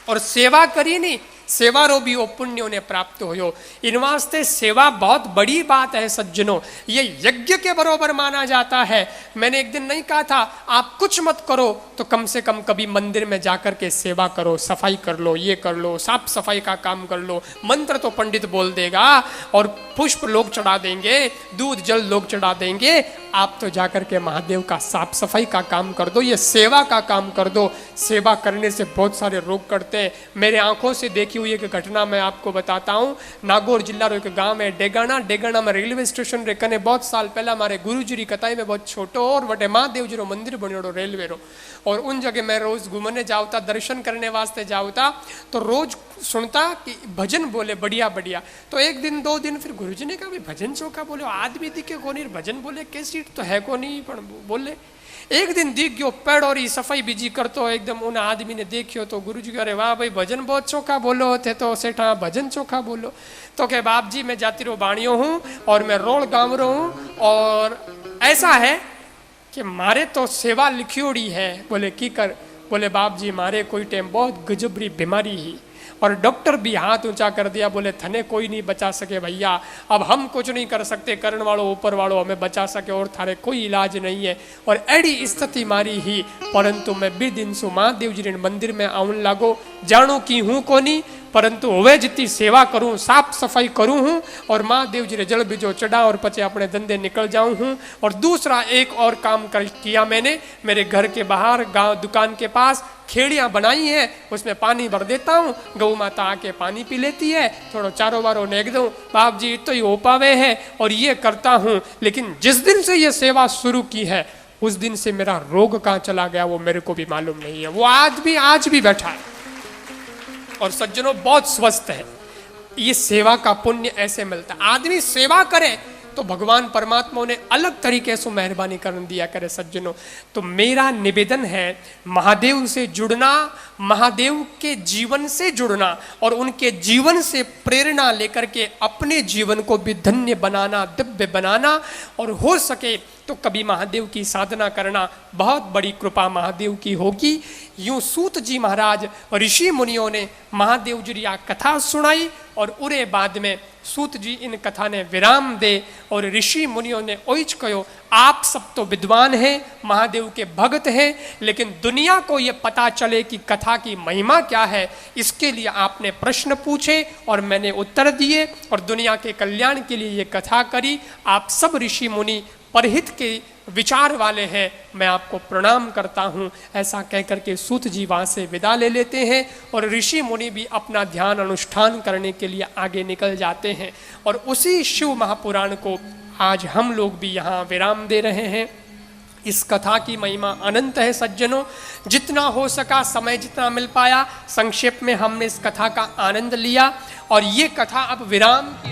और सेवा करी नहीं, सेवा रो भी वो पुण्य उन्हें प्राप्त हो। इन वास्ते सेवा बहुत बड़ी बात है सज्जनों, ये यज्ञ के बरोबर माना जाता है। मैंने एक दिन नहीं कहा था आप कुछ मत करो तो कम से कम कभी मंदिर में जाकर के सेवा करो, सफाई कर लो, ये कर लो, साफ सफाई का काम कर लो। मंत्र तो पंडित बोल देगा और पुष्प लोग चढ़ा देंगे, दूध जल लोग चढ़ा देंगे, आप तो जाकर के महादेव का साफ सफाई का काम कर दो, ये सेवा का काम कर दो। सेवा करने से बहुत सारे रोग करते हैं। मेरे आंखों से देखी हुई एक घटना मैं आपको बताता हूँ। नागौर जिला रो एक गांव है डेगाना में रेलवे स्टेशन रे कने बहुत साल पहला हमारे गुरुजी री कताई में बहुत छोटो और वटे महादेव जी रो मंदिर बनियोड़ो रेलवे रो, और उन जगह मैं रोज घूमने जाऊता, दर्शन करने वास्ते जाऊता, तो रोज सुनता कि भजन बोले बढ़िया बढ़िया। तो एक दिन दो दिन फिर गुरुजी ने कहा भजन चौका बोले, आदमी दिखे कोनी भजन बोले, कैसी तो है को नहीं पण बोले। एक दिन दिख गयो पेड़ोरी सफाई बीजी करतो एकदम उन आदमी ने देखियो तो गुरुजी कहे वाह भाई भजन बहुत चोखा बोलो थे तो सेठा भजन चोखा बोलो। तो कहे बाप जी मैं जाती रो बाणियो हूँ और मैं रोल गाँव रो हूँ और ऐसा है कि मारे तो सेवा लिखियोड़ी है। बोले की कर? बोले बाप जी मारे कोई टाइम बहुत गजबरी बीमारी ही और डॉक्टर भी हाथ ऊंचा कर दिया, बोले थने कोई नहीं बचा सके भैया, अब हम कुछ नहीं कर सकते, करण वालों ऊपर वालों हमें बचा सके और थारे कोई इलाज नहीं है। और एडी स्थिति मारी ही परंतु मैं बी दिन सु महादेव जी मंदिर में आवन लागो, जाणू की हूँ कोनी परंतु हवे जितनी सेवा करूँ साफ सफाई करूँ हूँ और महादेव जी ने जल बीजो चढ़ा और पचे अपने धंधे निकल जाऊँ हूँ। और दूसरा एक और काम किया मैंने, मेरे घर के बाहर गांव दुकान के पास खेड़ियाँ बनाई हैं, उसमें पानी भर देता हूँ, गौ माता आके पानी पी लेती है, थोड़ा चारों बारों नेक दूँ, बाप जी तो ही हो पावे है और ये करता हूँ। लेकिन जिस दिन से ये सेवा शुरू की है उस दिन से मेरा रोग कहाँ चला गया वो मेरे को भी मालूम नहीं है, वो आज भी बैठा है और सज्जनों बहुत स्वस्थ है। ये सेवा का पुण्य ऐसे मिलता है, आदमी सेवा करे तो भगवान परमात्मा ने अलग तरीके से मेहरबानी कर दिया करे। सज्जनों तो मेरा निवेदन है महादेव से जुड़ना, महादेव के जीवन से जुड़ना और उनके जीवन से प्रेरणा लेकर के अपने जीवन को भी धन्य बनाना, दिव्य बनाना और हो सके तो कभी महादेव की साधना करना, बहुत बड़ी कृपा महादेव की होगी। यूं सूत जी महाराज ऋषि मुनियों ने महादेव जी या कथा सुनाई और उरे बाद में सूत जी इन कथा ने विराम दे और ऋषि मुनियों ने ओइच कहो आप सब तो विद्वान हैं, महादेव के भक्त हैं, लेकिन दुनिया को ये पता चले कि कथा की महिमा क्या है, इसके लिए आपने प्रश्न पूछे और मैंने उत्तर दिए और दुनिया के कल्याण के लिए ये कथा करी। आप सब ऋषि मुनि परहित के विचार वाले हैं, मैं आपको प्रणाम करता हूँ। ऐसा कहकर के सूत जी वहाँ से विदा ले लेते हैं और ऋषि मुनि भी अपना ध्यान अनुष्ठान करने के लिए आगे निकल जाते हैं। और उसी शिव महापुराण को आज हम लोग भी यहाँ विराम दे रहे हैं। इस कथा की महिमा अनंत है सज्जनों, जितना हो सका समय जितना मिल पाया संक्षेप में हमने इस कथा का आनंद लिया और ये कथा अब विराम की